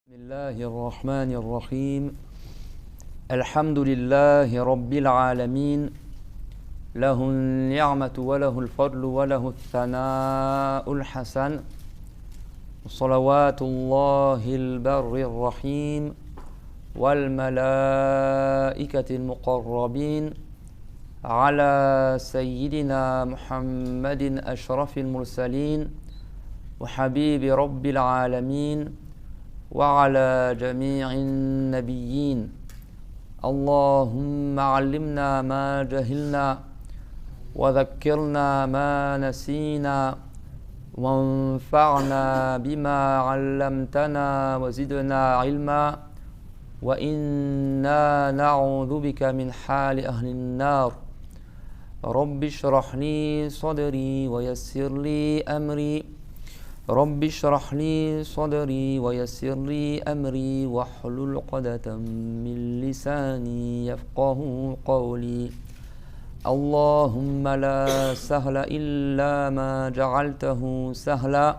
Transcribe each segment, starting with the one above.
بسم الله الرحمن الرحيم الحمد لله رب العالمين له النعمة وله الفضل وله الثناء الحسن صلوات الله البر الرحيم والملائكة المقربين على سيدنا محمد أشرف المرسلين وحبيب رب العالمين وعلى جميع النبيين اللهم علمنا ما جهلنا وذكرنا ما نسينا وانفعنا بما علمتنا وزدنا علما وإنا نعوذ بك من حال أهل النار رب اشرح لي صدري ويسر لي أمري رب اشرح لي صدري ويسر لي أمري واحلل عقدة من لساني يفقه قولي اللهم لا سهل إلا ما جعلته سهلا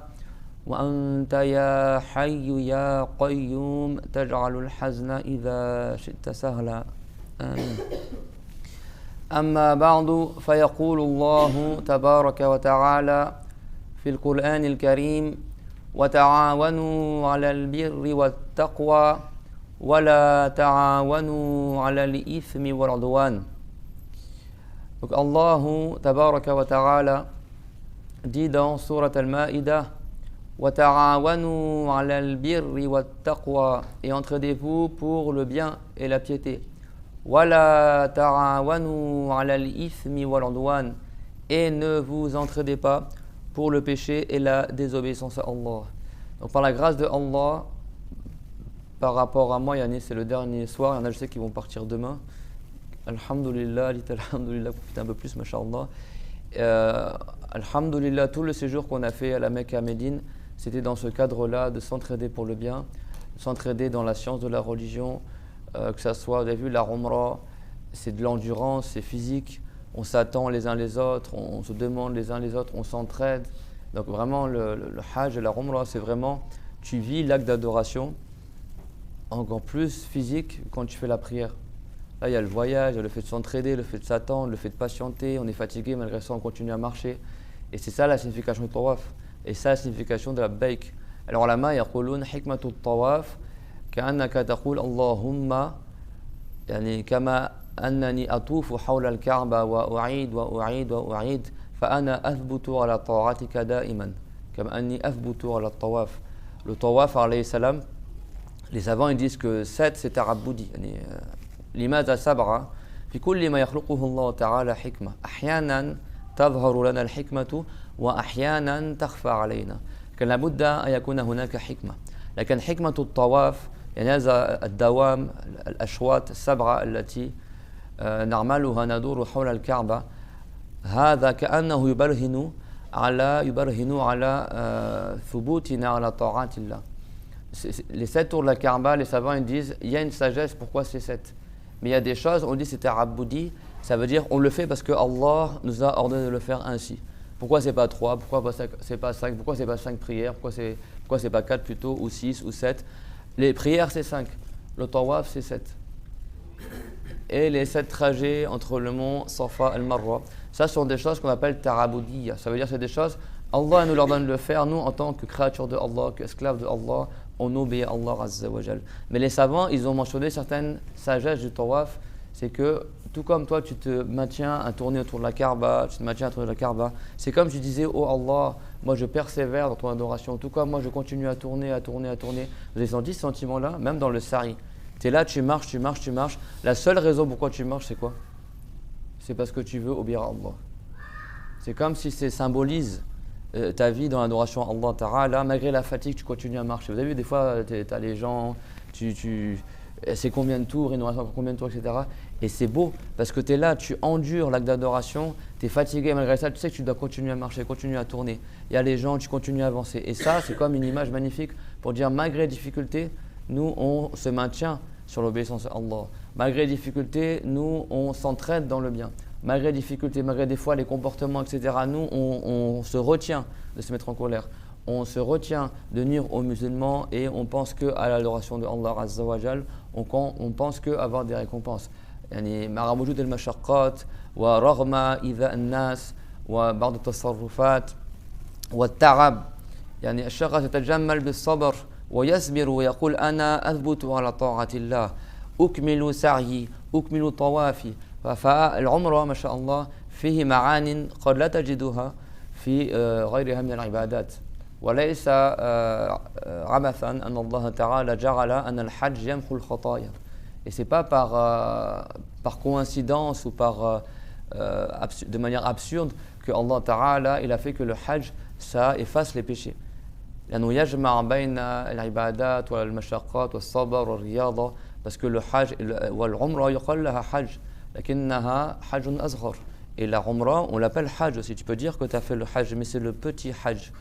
وأنت يا حي يا قيوم تجعل الحزن إذا شئت سهلا آمين. أما بعد فيقول الله تبارك وتعالى في القرآن الكريم وتعاونوا على البر والتقوى ولا تعاونوا على الإثم والعدوان. Donc Allah tabaraka wa ta'ala dit dans Surat Al-Ma'idah وَتَعَاوَنُوا عَلَى الْبِرِّ وَالتَّقْوَى et entraidez-vous pour le bien et la piété. وَلَا تَعَاوَنُوا عَلَى الْإِثْمِ وَالْعُدْوَانِ et ne vous entraidez pas pour le péché et la désobéissance à Allah. Donc par la grâce de Allah, par rapport à moi, Yannis, c'est le dernier soir, il y en a je sais qui vont partir demain. Alhamdulillah, alhamdulillah, profitez un peu plus, mashallah. Alhamdulillah, tout le séjour qu'on a fait à la Mecque et à Médine, c'était dans ce cadre-là de s'entraider pour le bien, de s'entraider dans la science de la religion, que ça soit, vous avez vu, la Umrah, c'est de l'endurance, c'est physique. On s'attend les uns les autres, on se demande les uns les autres, on s'entraide. Donc vraiment, le Hajj et la Umrah, c'est vraiment, tu vis l'acte d'adoration, encore plus physique quand tu fais la prière. Là, il y a le voyage, il y a le fait de s'entraider, le fait de s'attendre, le fait de patienter, on est fatigué, malgré ça, on continue à marcher. Et c'est ça la signification du tawaf. Et ça la signification de la baik. Alors, la main, yaqulun hikmatu tawaf, ka'annaka taqul Allahumma, yani kama أنني أطوف حول الكعبة وأعيد وأعيد وأعيد فأنا أثبت على طاعتك دائما كما أني أثبت على الطواف. Le tawaf alayhi salam, les savants ils disent que 7 c'est ta'abbudi يعني لماذا 7 في كل ما يخلقه الله تعالى حكمة أحيانا تظهر لنا الحكمة وأحيانا تخفى علينا كان لابد أن يكون هناك حكمة لكن حكمة الطواف يعني هذا الدوام الأشواط 7 التي نعملها ندور حول الكعبة هذا كأنه يبرهن على ثبوتنا على طاعات الله. Les 7 tours de la Kaaba, les savants ils disent il y a une sagesse pourquoi c'est 7. Mais il y a des choses, on dit c'était Abboudi, ça veut dire on le fait parce que Allah nous a ordonné de le faire ainsi. Pourquoi c'est pas 3, pourquoi c'est pas 5, pourquoi c'est pas 5 prières, pourquoi c'est pas 4 plutôt, ou 6 ou 7. Les prières c'est 5, le tawaf c'est 7. Et les 7 trajets entre le mont Safa et le Marwa, ça sont des choses qu'on appelle Ta'abudiyya. Ça veut dire c'est des choses, Allah nous leur donne de le faire, nous en tant que créatures de Allah, qu'esclaves de Allah, on obéit à Allah Azza wa Jal. Mais les savants, ils ont mentionné certaines sagesses du tawaf, c'est que tout comme toi tu te maintiens à tourner autour de la Kaaba, tu te maintiens à tourner de la Kaaba, c'est comme tu disais, oh Allah, moi je persévère dans ton adoration, tout comme moi je continue à tourner. Vous avez senti ce sentiment-là, même dans le Sari. Tu es là, tu marches. La seule raison pourquoi tu marches, c'est quoi? C'est parce que tu veux obéir à Allah. C'est comme si ça symbolise ta vie dans l'adoration à Allah Ta'ala. Malgré la fatigue, tu continues à marcher. Vous avez vu, des fois, tu as les gens, c'est combien de tours, il nous reste encore combien de tours, etc. Et c'est beau, parce que tu es là, tu endures l'acte d'adoration, tu es fatigué, malgré ça, tu sais que tu dois continuer à marcher, continuer à tourner. Il y a les gens, tu continues à avancer. Et ça, c'est comme une image magnifique pour dire, malgré les difficultés, nous, on se maintient sur l'obéissance à Allah. Malgré les difficultés, nous, on s'entraide dans le bien. Malgré les difficultés, malgré des fois les comportements, etc., nous, on se retient de se mettre en colère. on se retient de nuire aux musulmans et on pense qu'à l'adoration de Allah Azza wa Jal, on pense qu'avoir des récompenses. يعني مع وجود المشقات ورغم إيذاء الناس وبعض التصرفات والتعب يعني الشخص يتجمل بالصبر ويصبر ويقول أنا أثبت على طاعة الله أكمل سعيي أكمل طوافي فالعمرة ما شاء الله فيه معان قد لا تجدها في غيرها من العبادات وليس عبثا أن الله تعالى جعل أن الحج يمحو الخطايا. Et ce n'est pas par coïncidence ou de manière absurde que Allah Ta'ala il a fait que le Hajj ça efface les péchés. لأنه يجمع بين العبادات والمشقات والصبر والرياضة parce que le Hajj والعمرة يقال لها حج لكنها حج أصغر. Et la Umrah, on l'appelle Hajj aussi. Tu peux dire que tu as fait le Hajj, mais c'est le petit Hajj.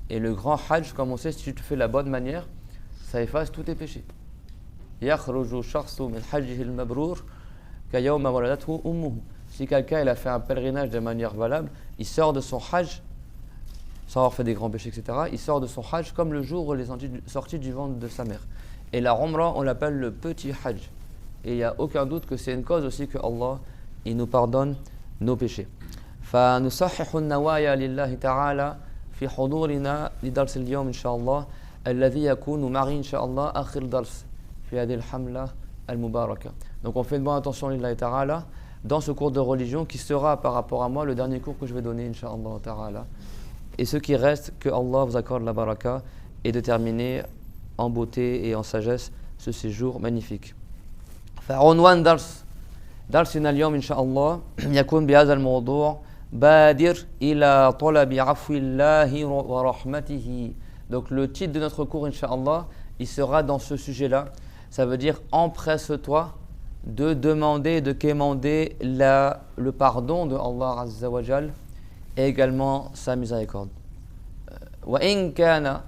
Et le grand Hajj, comme on sait, si tu te fais la bonne manière, ça efface tous tes péchés. يخرج شخص من حجه المبرور كيوم ولدته أمه. Si quelqu'un il a fait un pèlerinage de manière valable, il sort de son Hajj, sans avoir fait des grands péchés, etc. Il sort de son Hajj comme le jour où il est sorti du ventre de sa mère. Et la Umrah, on l'appelle le petit Hajj. Et il n'y a aucun doute que c'est une cause aussi que Allah il nous pardonne nos péchés. فنصحح النوايا لله تعالى في حضورنا لدرس اليوم إن شاء الله الذي يكون معي إن شاء الله آخر درس في هذه الحملة المباركة. Donc on fait une bonne attention لله تعالى dans ce cours de religion qui sera par rapport à moi le dernier cours que je vais donner Inch'Allah ta'ala. Et ce qui reste, que Allah vous accorde la baraka et de terminer en beauté et en sagesse ce séjour magnifique. فعنوان درسنا اليوم إن شاء الله يكون بهذا الموضوع بادر إلى طلب عفو الله ورحمته. Donc le titre de notre cours Inch'Allah il sera dans ce sujet-là. Ça veut dire empresse-toi de demander, de quémander le pardon de Allah Azza wa Jal et également sa miséricorde. وإن كان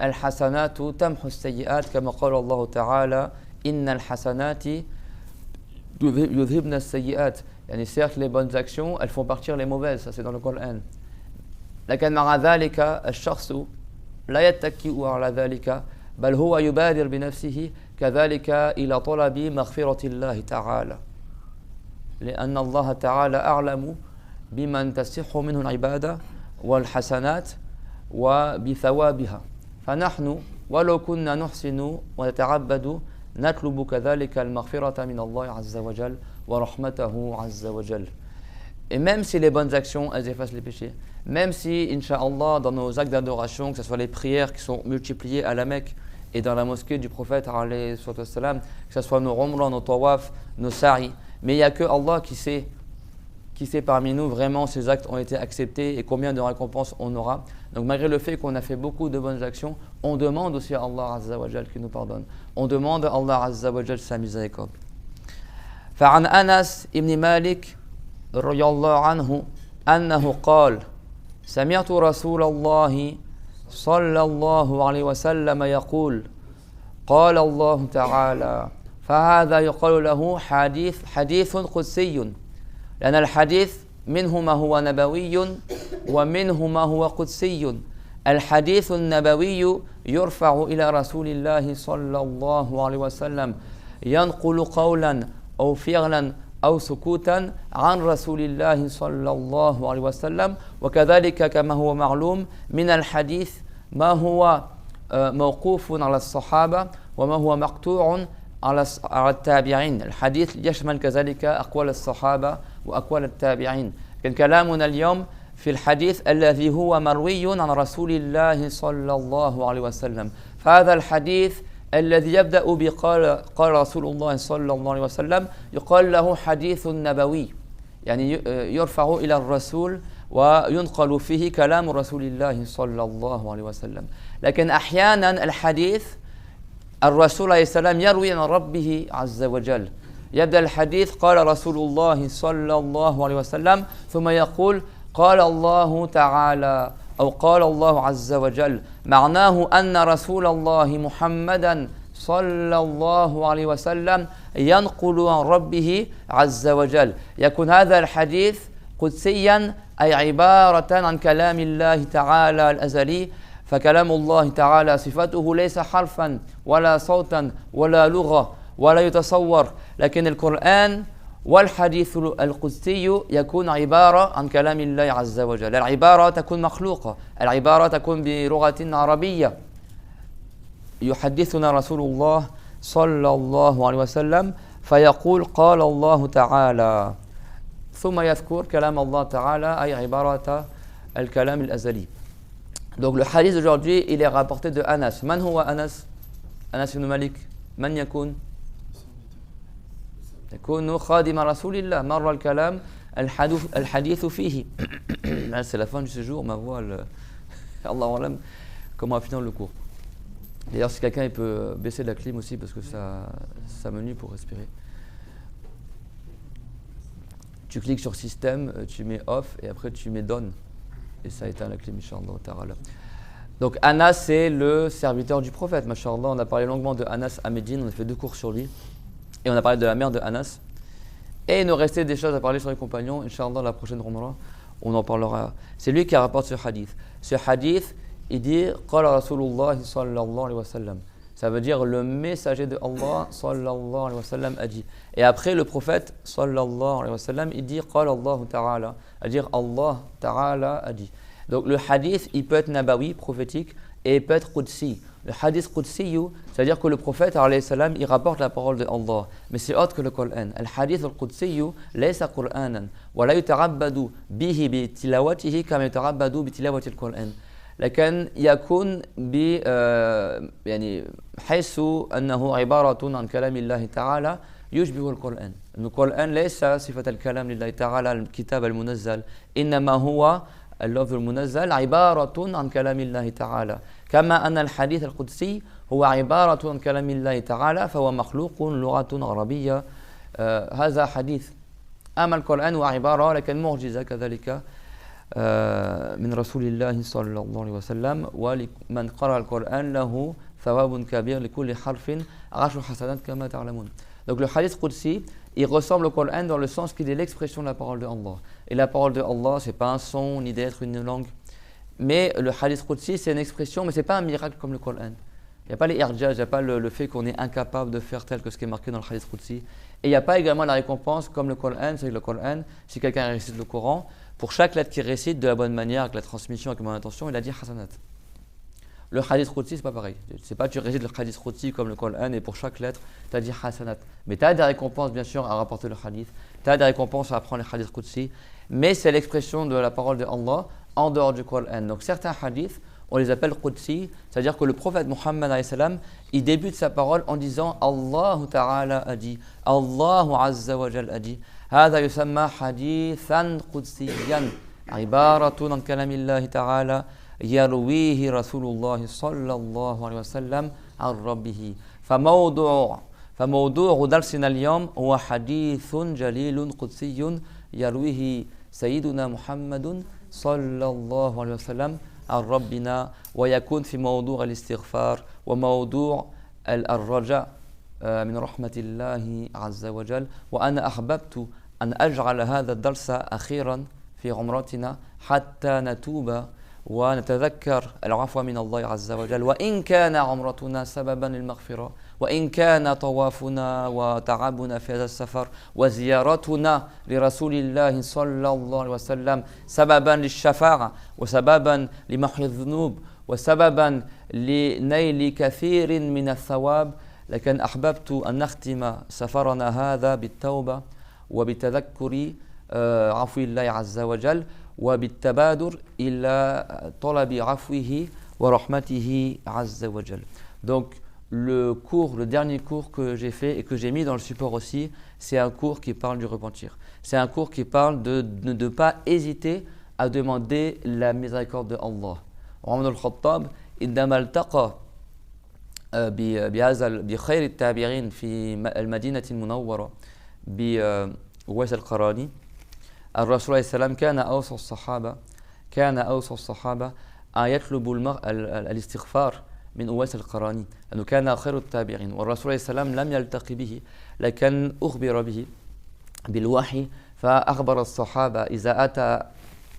الحسنات تمحو السيئات كما قال الله تعالى إن الحسنات يذهبن السيئات. يعني certes les bonnes actions elles font partir les mauvaises, ça c'est dans le Coran. لكن مع ذلك الشخص لا يتكئ على ذلك بل هو يبادر بنفسه كذلك إلى طلب مغفرة الله تعالى لأن الله تعالى أعلم بمن تصح منه العبادة والحسنات وبثوابها. فنحن ولو كنا نحسن ونتعبد نطلب كذلك المغفرة من الله عز وجل ورحمته عز وجل. Et même si les bonnes actions elles effacent les péchés, même si Inch'Allah dans nos actes d'adoration, que ce soit les prières qui sont multipliées à la Mecque et dans la mosquée du prophète alayhi salam, que ce soit nos umrah, nos tawaf, nos sa'i, mais il n'y a que Allah qui sait parmi nous vraiment ces actes ont été acceptés et combien de récompenses on aura. Donc malgré le fait qu'on a fait beaucoup de bonnes actions, on demande aussi à Allah Azza wa Jal qu'il nous pardonne. On demande à Allah Azza wa Jal sa miséricorde. فعن أنس ابن مالك رضي الله عنه أنه قال سمعت رسول الله صلى الله عليه وسلم يقول قال الله تعالى فهذا يقال له حديث قدسي لأن الحديث منه ما هو نبوي ومنه ما هو قدسي. الحديث النبوي يرفع إلى رسول الله صلى الله عليه وسلم ينقل قولا أو فعلا أو سكوتا عن رسول الله صلى الله عليه وسلم. وكذلك كما هو معلوم من الحديث ما هو موقوف على الصحابة وما هو مقطوع على التابعين. الحديث يشمل كذلك أقوال الصحابة وأقوال التابعين. كان كلامنا اليوم في الحديث الذي هو مروي عن رسول الله صلى الله عليه وسلم. فهذا الحديث الذي يبدأ قال رسول الله صلى الله عليه وسلم يقال له حديث نبوي يعني يرفع إلى الرسول وينقل فيه كلام رسول الله صلى الله عليه وسلم. لكن أحيانا الحديث الرسول عليه السلام يروي عن ربه عز وجل. يبدأ الحديث قال رسول الله صلى الله عليه وسلم ثم يقول قال الله تعالى أو قال الله عز وجل معناه أن رسول الله محمدا صلى الله عليه وسلم ينقل عن ربه عز وجل. يكون هذا الحديث قدسيا أي عبارة عن كلام الله تعالى الأزلي فكلام الله تعالى صفاته ليس حرفا ولا صوتا ولا لغة ولا يتصور لكن القرآن والحديث القدسي يكون عبارة عن كلام الله عز وجل. العبارة تكون مخلوقة، العبارة تكون بلغة عربية. يحدثنا رسول الله صلى الله عليه وسلم فيقول قال الله تعالى ثم يذكر كلام الله تعالى أي عبارة الكلام الأزلي. Donc le hadith d'aujourd'hui il est rapporté de Anas. Man huwa Anas? Anas ibn Malik. Man yakun? يكون خادم رسول الله مر الكلام الحديث فيه. C'est la fin de ce jour, ma voix, Allah alam, comment finir le cours. D'ailleurs, si quelqu'un il peut baisser la clim aussi parce que ça me nuit pour respirer. Tu cliques sur système, tu mets off et après tu mets done et ça éteint la clim, Inch'Allah ta'ala. Donc Anas c'est le serviteur du prophète, Masha'Allah. On a parlé longuement de Anas à Médine, on a fait 2 cours sur lui. Et on a parlé de la mère de Anas. Et il nous restait des choses à parler sur les compagnons. Inch'Allah, la prochaine Umrah, on en parlera. C'est lui qui rapporte ce hadith. Ce hadith, il dit Qala Rasulullah sallallahu alayhi wa sallam. Ça veut dire le messager de Allah sallallahu alayhi wa sallam a dit. Et après, le prophète sallallahu alayhi wa sallam, il dit Qala Allah ta'ala. C'est-à-dire Allah ta'ala a dit. Donc le hadith, il peut être nabawi, prophétique, et il peut être qudsi. Le hadith qudsi, c'est-à-dire que le prophète alayhi salam, il rapporte la parole de Allah, mais c'est autre que le Coran. Le hadith al-qudsi laysa Qur'anan wa la yutarabbadu bihi bi tilawatihi kama yutarabbadu bi tilawati al-Qur'an. لكن يكون يعني حيث أنه عبارة عن كلام الله تعالى يشبه القرآن. القرآن ليس صفة الكلام لله تعالى الكتاب المنزل، إنما هو اللفظ المنزل عبارة عن كلام الله تعالى. كما أن الحديث القدسي هو عبارة عن كلام الله تعالى فهو مخلوق لغة عربية. هذا حديث. أما القرآن هو عبارة لكن معجزة كذلك من رسول الله صلى الله عليه وسلم. ومن قرأ القرآن له ثواب كبير لكل حرف 10 حسنات كما تعلمون. Donc le hadith qudsi, il ressemble au Coran dans le sens qu'il est l'expression de la parole de Allah. Et la parole de Allah, c'est pas un son ni d'être une langue. Mais le hadith qudsi, c'est une expression, mais c'est pas un miracle comme le Coran. Il n'y a pas les irjaz, il n'y a pas le fait qu'on est incapable de faire tel que ce qui est marqué dans le hadith qudsi. Et il n'y a pas également la récompense comme le Coran. C'est que le Coran, si quelqu'un récite le Coran, pour chaque lettre qu'il récite de la bonne manière, avec la transmission, avec la bonne intention, il a dit hasanat. Le hadith qudsi, c'est pas pareil. C'est pas tu récites le hadith qudsi comme le Coran et pour chaque lettre, tu as dit hasanat. Mais tu as des récompenses, bien sûr, à rapporter le hadith. Tu as des récompenses à apprendre le hadith qudsi. Mais c'est l'expression de la parole de Allah en dehors du Coran. Donc certains hadiths, on les appelle qudsi, c'est-à-dire que le prophète Muhammad alayhi salam, il débute sa parole en disant Allah Ta'ala a dit, Allah Azza wa Jal a dit. هذا يسمى حديثا قدسيا عبارة عن كلام الله تعالى يرويه رسول الله صلى الله عليه وسلم عن ربه. فموضوع درسنا اليوم هو حديث جليل قدسي يرويه سيدنا محمد صلى الله عليه وسلم عن ربنا ويكون في موضوع الاستغفار وموضوع الرجاء من رحمة الله عز وجل. وأنا أحببت أن أجعل هذا الدرس أخيرا في عمرتنا حتى نتوب ونتذكر العفو من الله عز وجل. وإن كان عمرتنا سببا للمغفرة وإن كان طوافنا وتعبنا في هذا السفر وزيارتنا لرسول الله صلى الله عليه وسلم سببا للشفاعة وسببا لمحو الذنوب وسببا لنيل كثير من الثواب، لكن أحببت أن نختم سفرنا هذا بالتوبة وبتذكر عفو الله عز وجل وبالتبادر إلى طلب عفوه ورحمته عز وجل. Donc le dernier cours que j'ai fait et que j'ai mis dans le support aussi, c'est un cours qui parle du repentir. C'est un cours qui parle de ne pas hésiter à demander la miséricorde de Allah. Omar al-Khattab, عندما التقى بخير التابعين في المدينة المنورة بويس القراني، الرسول عليه السلام كان أوصى الصحابة أن يطلبوا الاستغفار من أويس القراني لأنه كان خير التابعين، والرسول عليه السلام لم يلتقي به لكن أخبر به بالوحي، فأخبر الصحابة إذا أتى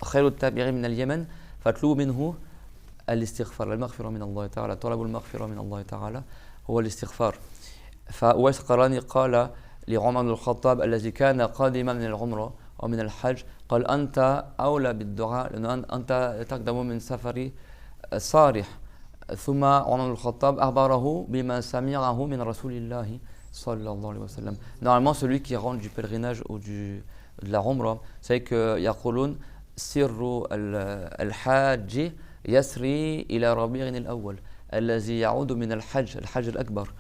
خير التابعين من اليمن فاطلبوا منه الاستغفار المغفرة من الله تعالى طلب المغفرة من الله تعالى هو الاستغفار. فأويس القراني قال لعمر بن الخطاب الذي كان قادما من العمرة أو من الحج قال أنت أولى بالدعاء لأن أنت تقدم من سفر صارح. ثم عمر بن الخطاب أخبره بما سمعه من رسول الله صلى الله عليه وسلم. Normalement celui qui rentre du pèlerinage ou de la Umrah, c'est que يقولون سر الحاج يسري إلى ربيع الأول الذي يعود من الحج الأكبر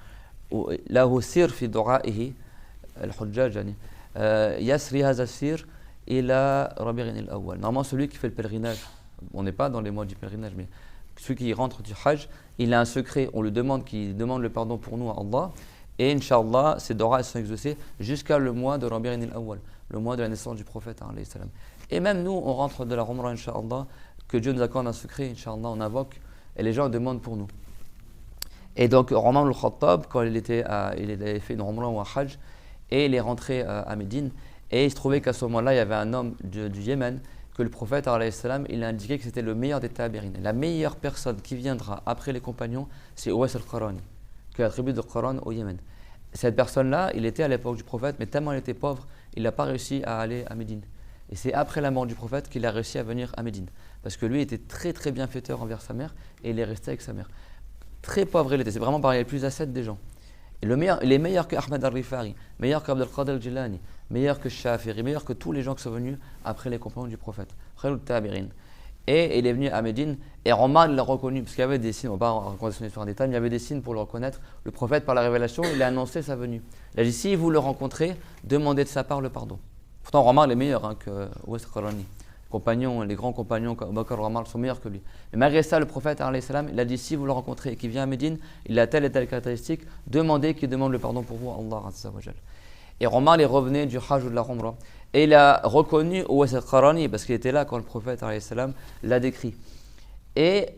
له سر في دعائه الحجاج يعني يسري هذا السر إلى ربيع الأول. Normalement celui qui fait le pèlerinage, on n'est pas dans les mois du pèlerinage, mais celui qui rentre du Hajj, il a un secret, on lui demande qu'il demande le pardon pour nous à Allah, et Inch'Allah, ces doigts sont exaucés jusqu'à le mois de Rabi' al-Awwal, le mois de la naissance du prophète alayhi salam. Et même nous, on rentre de la Umrah, Inch'Allah, que Dieu nous accorde un secret, Inch'Allah, on invoque, et les gens demandent pour nous. Et donc, Omar al-Khattab, quand il avait fait une Umrah ou un Hajj, et il est rentré à Médine, et il se trouvait qu'à ce moment-là, il y avait un homme du Yémen, que le prophète alayhi salam, il a indiqué que c'était le meilleur des tabi'in. La meilleure personne qui viendra après les compagnons, c'est Uwais al-Qarani, qui a attribué le Coran au Yémen. Cette personne-là, il était à l'époque du prophète, mais tellement il était pauvre, il n'a pas réussi à aller à Médine. Et c'est après la mort du prophète qu'il a réussi à venir à Médine. Parce que lui était très très bienfaiteur envers sa mère, et il est resté avec sa mère. Très pauvre il était, c'est vraiment parmi les plus ascètes des gens. Et il est meilleur que Ahmed al-Rifari, meilleur qu'Abd al-Qadir al-Jilani, meilleur que Shafiri, meilleur que tous les gens qui sont venus après les compagnons du prophète. Et il est venu à Médine, et Omar l'a reconnu, parce qu'il y avait des signes, on ne va pas raconter son histoire en détail, mais il y avait des signes pour le reconnaître. Le prophète, par la révélation, il a annoncé sa venue. Il a dit, si vous le rencontrez, demandez de sa part le pardon. Pourtant, Omar est meilleur que Uwais al-Qarani. Les grands compagnons comme Bakr et Omar sont meilleurs que lui. Mais malgré ça, le prophète, alayhi salam, il a dit, si vous le rencontrez et qu'il vient à Médine, il a telle et telle caractéristique, demandez qu'il demande le pardon pour vous, Allah Azza wa Jal. Et Omar est revenu du Hajj ou de la Umrah. Et il a reconnu Uwais al-Qarani parce qu'il était là quand le prophète alayhi salam l'a décrit. Et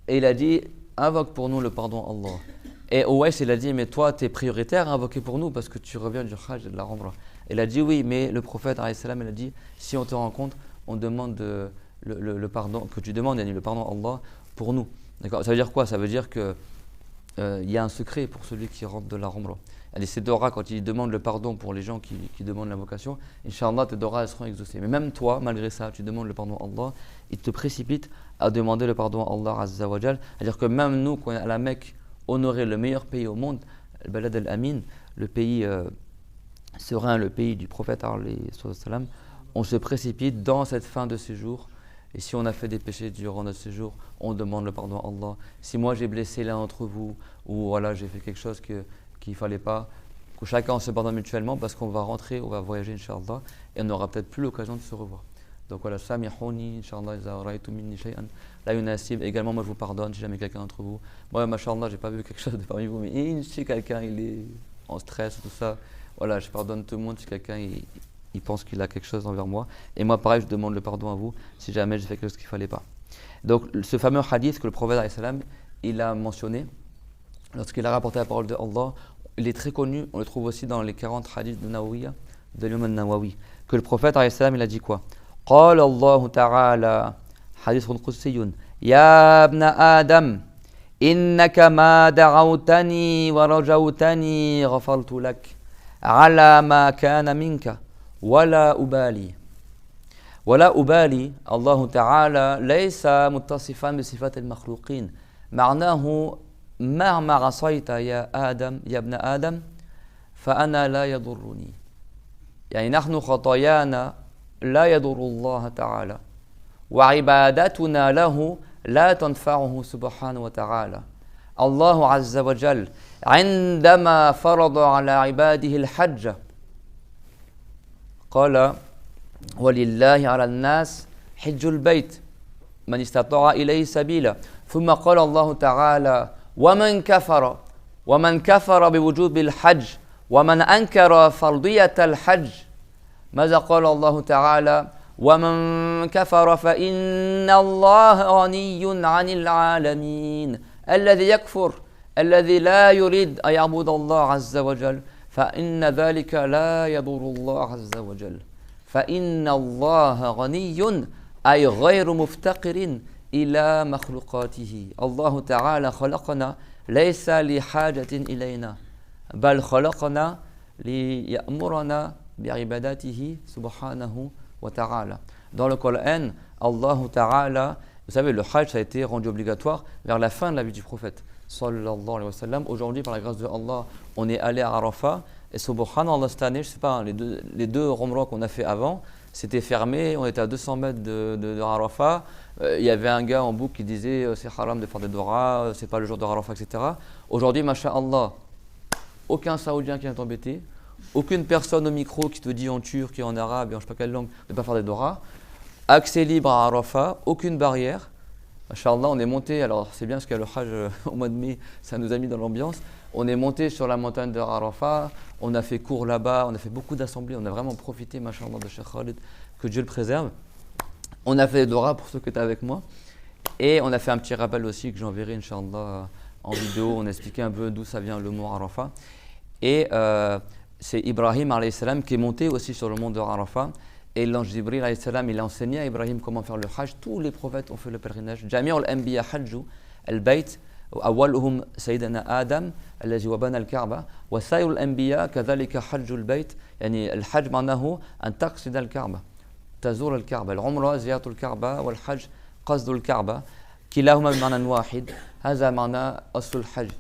il a dit, invoque pour nous le pardon Allah. Et Uwais, il a dit, mais toi, tu es prioritaire à invoquer pour nous parce que tu reviens du Hajj et de la Umrah. Il a dit, oui, mais le prophète alayhi salam, il a dit, si on te rencontre, on demande le pardon, que tu demandes le pardon à Allah pour nous. D'accord. Ça veut dire quoi? Ça veut dire qu'il y a un secret pour celui qui rentre de la Umrah. Et ces doras, quand il demande le pardon pour les gens qui demandent l'invocation, Inch'Allah, tes doras seront exaucées. Mais même toi, malgré ça, tu demandes le pardon à Allah, il te précipite à demander le pardon à Allah Azza wa Jal. C'est-à-dire que même nous, quand on est à la Mecque, honorer le meilleur pays au monde, le Balad al-Amin, le pays serein, le pays du prophète alayhi salam, on se précipite dans cette fin de séjour. Et si on a fait des péchés durant notre séjour, on demande le pardon à Allah. Si moi j'ai blessé l'un d'entre vous, ou voilà, j'ai fait quelque chose qu'il ne fallait pas, que chacun se pardonne mutuellement parce qu'on va rentrer, on va voyager, Inch'Allah, et on n'aura peut-être plus l'occasion de se revoir. Donc voilà, Samihouni, Inch'Allah, iza ra'aytum minni shay'an la yunasib. Également, moi je vous pardonne si jamais quelqu'un d'entre vous. Moi, Masha'Allah, j'ai pas vu quelque chose de parmi vous, mais si quelqu'un il est en stress, tout ça, voilà, je pardonne tout le monde si quelqu'un il pense qu'il a quelque chose envers moi. Et moi, pareil, je demande le pardon à vous si jamais j'ai fait quelque chose qu'il ne fallait pas. Donc, ce fameux hadith que le prophète alayhi salam, il a mentionné, lorsqu'il a rapporté la parole de Allah, il est très connu, on le trouve aussi dans les 40 hadiths de Nawawiya, de l'imam Nawawi, que le prophète alayhi salam, il a dit quoi? قال الله تعالى حديث قدسي يا ابن آدم إنك ما دعوتني ورجوتني غفرت لك على ما كان منك ولا أبالي الله تعالى ليس متصفا بصفات المخلوقين معناه مهما عصيت يا آدم يا ابن آدم فأنا لا يضرني يعني نحن خطايانا لا يضر الله تعالى وعبادتنا له لا تنفعه سبحانه وتعالى. الله عز وجل عندما فرض على عباده الحج قال ولله على الناس حج البيت من استطاع إليه سبيلا ثم قال الله تعالى ومن كفر بوجوب الحج ومن أنكر فرضية الحج ماذا قال الله تعالى ومن كفر فإن الله غني عن العالمين الذي يكفر الذي لا يريد أن يعبد الله عز وجل فإن ذلك لا يضر الله عز وجل فإن الله غني أي غير مفتقر إلى مخلوقاته الله تعالى خلقنا ليس لحاجة إلينا بل خلقنا ليأمرنا بعبادته سبحانه وتعالى. Dans le Coran, Allah Ta'ala, vous savez, le Hajj ça a été rendu obligatoire vers la fin de la vie du prophète sallallahu alayhi wa sallam. Aujourd'hui, par la grâce de Allah, on est allé à Arafat et subhanallah cette année, je sais pas, les deux Umrah qu'on a fait avant, c'était fermé, on était à 200 mètres de Arafat. Il y avait un gars en boucle qui disait c'est haram de faire des doras, c'est pas le jour de Arafat, etc. Aujourd'hui, masha'Allah, aucun Saoudien qui vient t'embêter, aucune personne au micro qui te dit en turc et en arabe et en je sais pas quelle langue de ne pas faire des doras. Accès libre à Arafat, aucune barrière. Masha'Allah, on est monté, alors c'est bien parce qu'il y a le Hajj au mois de mai, ça nous a mis dans l'ambiance. On est monté sur la montagne de Arafat, on a fait cours là-bas, on a fait beaucoup d'assemblées, on a vraiment profité, Masha'Allah, de Cheikh Khalid, que Dieu le préserve. On a fait des doras pour ceux qui étaient avec moi. Et on a fait un petit rappel aussi que j'enverrai, Inch'Allah, en vidéo. On a expliqué un peu d'où ça vient le mot Arafat. Et c'est Ibrahim alayhi salam qui est monté aussi sur le mont de Arafat. Et l'ange Jibril alayhi salam, il a enseigné à Ibrahim comment faire le Hajj. Tous les prophètes ont fait le pèlerinage. Jami' al-Anbiya hajju al-Bayt. أولهم سيدنا آدم الذي وبنى الكعبة وسائر الأنبياء كذلك حج البيت يعني الحج معناه أن تقصد الكعبة تزور الكعبة العمرة زيارة الكعبة والحج قصد الكعبة كلاهما بمعنى واحد هذا معنى أصل الحج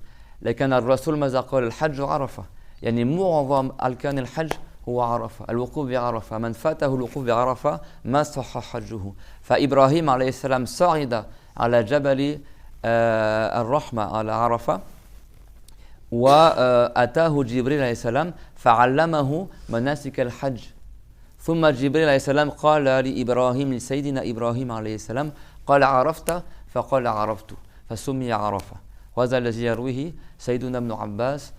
لكن الرسول ماذا قال الحج عرفة يعني معظم أركان الحج هو عرفة الوقوف بعرفة من فاته الوقوف بعرفة ما صح حجه فإبراهيم عليه السلام صعد على جبل الرحمة على عرفة وأتاه جبريل عليه السلام فعلمه مناسك الحج ثم جبريل عليه السلام قال لإبراهيم لسيدنا إبراهيم عليه السلام قال عرفت فقال عرفت فسمي عرفة وهذا الذي يرويه سيدنا ابن عباس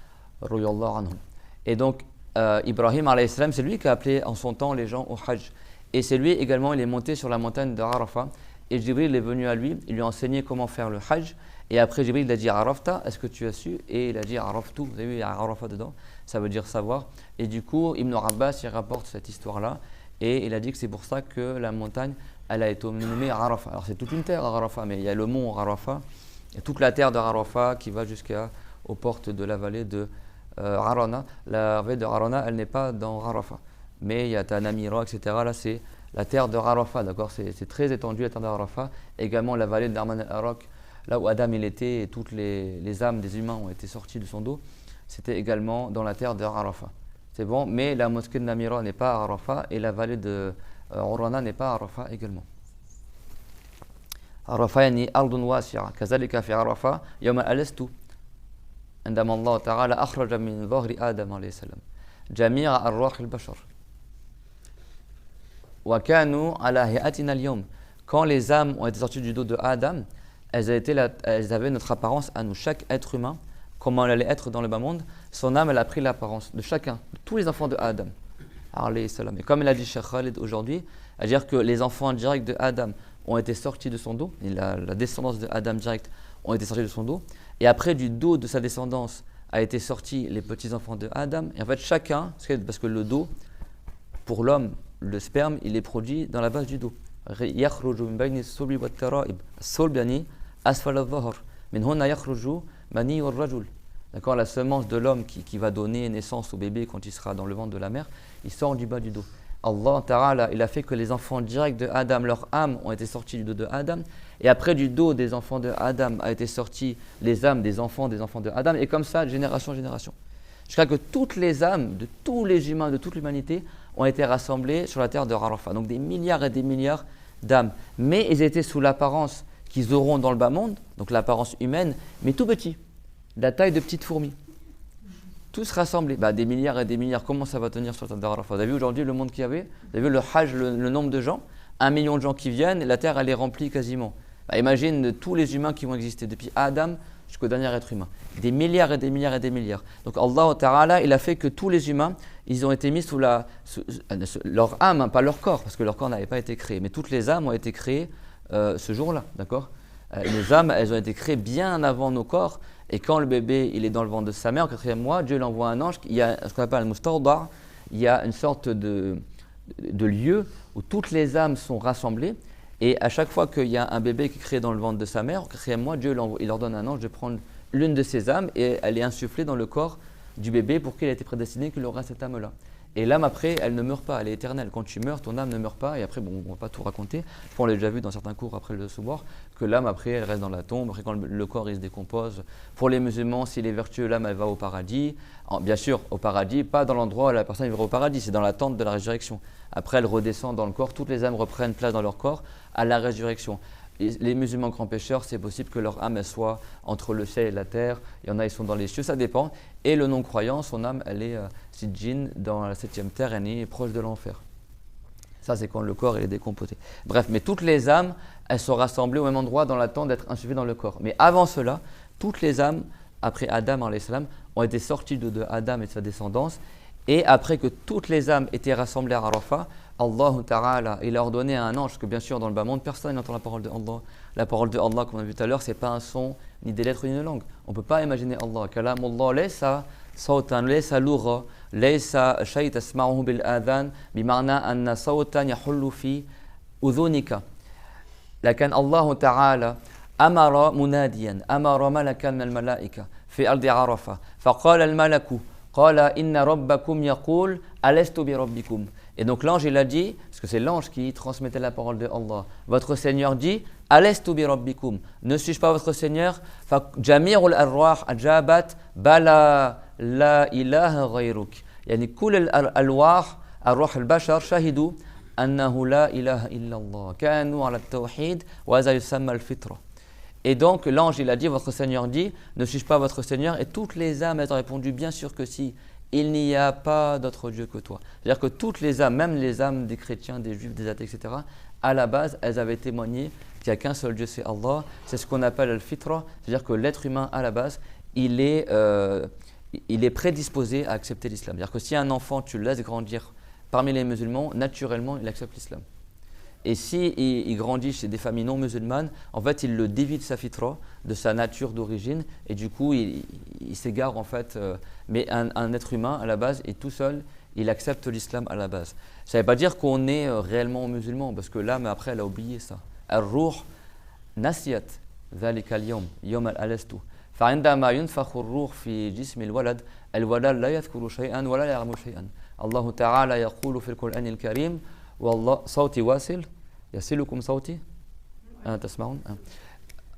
رضي الله عنهم. Et donc Ibrahim alayhi salam, c'est lui qui a appelé en son temps les gens au Hajj. Et c'est lui également, il est monté sur la montagne de Arafat. Et Jibril est venu à lui, il lui a enseigné comment faire le Hajj. Et après Jibril il a dit Arafta, est-ce que tu as su? Et il a dit Araftu, vous avez vu, il y a Arafat dedans, ça veut dire savoir. Et du coup, Ibn Abbas il rapporte cette histoire-là. Et il a dit que c'est pour ça que la montagne, elle a été nommée Arafat. Alors c'est toute une terre Arafat, mais il y a le mont Arafat, et toute la terre de Arafat qui va jusqu'aux portes de la vallée de Arana. La vallée de Arana, elle n'est pas dans Arafat. Mais il y a Tanamira, etc. Là, c'est la terre de Arafat, d'accord, c'est très étendu la terre de Arafat. Également la vallée de Darman al-Arak, là où Adam il était et toutes les âmes des humains ont été sorties de son dos, c'était également dans la terre de Arafat. C'est bon, mais la mosquée de Namira n'est pas à Arafat et la vallée de Urana n'est pas à Arafat également. Arafat yani ardun wasi'a, kazalika fi Arafat yawma alastu عندما الله تعالى أخرج من ظهر آدم عليه السلام جميع أرواح البشر. Quand les âmes ont été sorties du dos de Adam, elles avaient notre apparence à nous. Chaque être humain, comment elle allait être dans le bas monde, son âme elle a pris l'apparence de chacun, de tous les enfants de Adam. Et comme il a dit Cheikh Khalid aujourd'hui, c'est-à-dire que les enfants directs de Adam ont été sortis de son dos, et la descendance de Adam direct ont été sortis de son dos, et après du dos de sa descendance a été sortis les petits-enfants de Adam, et en fait chacun, parce que le dos, pour l'homme, le sperme, il est produit dans la base du dos. D'accord, la semence de l'homme qui va donner naissance au bébé quand il sera dans le ventre de la mère, il sort du bas du dos. Allah Ta'ala, il a fait que les enfants directs de Adam, leurs âmes ont été sorties du dos de Adam, et après du dos des enfants de Adam a été sorti les âmes des enfants de Adam, et comme ça, génération en génération. Jusqu'à que toutes les âmes de tous les humains, de toute l'humanité, ont été rassemblées sur la terre de Arafat. Donc des milliards et des milliards d'âmes. Mais ils étaient sous l'apparence qu'ils auront dans le bas monde, donc l'apparence humaine, mais tout petits, de la taille de petites fourmis. Tous rassemblés. Des milliards et des milliards, comment ça va tenir sur la terre d'Arafat? Vous avez vu aujourd'hui le monde qu'il y avait? Vous avez vu le Hajj, le nombre de gens? 1 million de gens qui viennent, et la terre elle est remplie quasiment. Imagine tous les humains qui vont exister depuis Adam jusqu'au dernier être humain. Des milliards et des milliards et des milliards. Donc Allah Ta'ala, il a fait que tous les humains, ils ont été mis sous leur âme, pas leur corps, parce que leur corps n'avait pas été créé. Mais toutes les âmes ont été créées ce jour-là, d'accord? Les âmes, elles ont été créées bien avant nos corps. Et quand le bébé, il est dans le ventre de sa mère, au 4e mois, Dieu lui envoie un ange. Il y a ce qu'on appelle un mustawda', il y a une sorte de lieu où toutes les âmes sont rassemblées. Et à chaque fois qu'il y a un bébé qui est créé dans le ventre de sa mère, quatrième mois, Dieu il ordonne à un ange de prendre l'une de ses âmes et elle est insufflée dans le corps du bébé pour qu'il ait été prédestiné qu'il aura cette âme-là. Et l'âme après, elle ne meurt pas, elle est éternelle. Quand tu meurs, ton âme ne meurt pas. Et après, bon, on ne va pas tout raconter. Je crois qu'on l'a déjà vu dans certains cours après le Soubour, que l'âme après, elle reste dans la tombe. Après, quand le corps il se décompose. Pour les musulmans, s'il est vertueux, l'âme elle va au paradis. Bien sûr, au paradis, pas dans l'endroit où la personne vivra au paradis, c'est dans la tente de la résurrection. Après, elle redescend dans le corps. Toutes les âmes reprennent place dans leur corps à la résurrection. Les musulmans grands pécheurs, c'est possible que leur âme elle soit entre le ciel et la terre. Il y en a, ils sont dans les cieux, ça dépend. Et le non-croyant, son âme, elle est Sijjin, dans la 7e terre, elle est proche de l'enfer. Ça, c'est quand le corps est décomposé. Bref, mais toutes les âmes, elles sont rassemblées au même endroit dans l'attente d'être insufflées dans le corps. Mais avant cela, toutes les âmes, après Adam, ont été sorties de Adam et de sa descendance. Et après que toutes les âmes étaient rassemblées à Arafat, Allah Ta'ala, il a ordonné à un ange, que bien sûr dans le bas monde, personne n'entend la parole de Allah. La parole de Allah, comme on a vu tout à l'heure, ce n'est pas un son, ni des lettres, ni une langue. On ne peut pas imaginer Allah. Kalamullah laysa sawtan, laysa lugha, laysa shay tasma'uhu bil adhan, bima'na anna sawtan yahullu fi udhunika. Lakin Allah Ta'ala amara munadiyan, amara malakan min al-malaika fi ardi Arafah. Faqala al-malaku, qala inna rabbakum yaqul alastu bi rabbikum. Et donc l'ange il a dit, parce que c'est l'ange qui transmettait la parole de Allah, votre Seigneur dit alastu bi rabbikum, ne suis-je pas votre Seigneur? Jami'ul arwah ajabat bala la ilaha ghayruk. Yani kul al-arwah arwah al-bashar shahidu annahu la ilaha illa Allah kanu ala at-tawhid wa hadha yusamma al-fitra. Et donc l'ange il a dit, votre Seigneur dit, ne suis-je pas votre Seigneur? Et toutes les âmes elles ont répondu, bien sûr que si. Il n'y a pas d'autre Dieu que toi. C'est-à-dire que toutes les âmes, même les âmes des chrétiens, des juifs, des athées, etc., à la base, elles avaient témoigné qu'il n'y a qu'un seul Dieu, c'est Allah. C'est ce qu'on appelle le fitra, c'est-à-dire que l'être humain, à la base, il est prédisposé à accepter l'islam. C'est-à-dire que si un enfant, tu le laisses grandir parmi les musulmans, naturellement, il accepte l'islam. Et si il grandit chez des familles non musulmanes, en fait, il le dévie de sa fitra, de sa nature d'origine, et du coup, il s'égare en fait. Mais un être humain, à la base, est tout seul, il accepte l'islam à la base. Ça ne veut pas dire qu'on est réellement musulman, parce que l'âme, après, elle a oublié ça. Ar-ruh nasiyat dhalika al-yawm, yawm al-alastu. فعندما ينفخ الروح في جسم الولد الولد لا يذكر شيئا ولا يعلم شيئا. الله تعالى يقول في القرآن الكريم والله صوتي واصل يصلكم صوتي تسمعون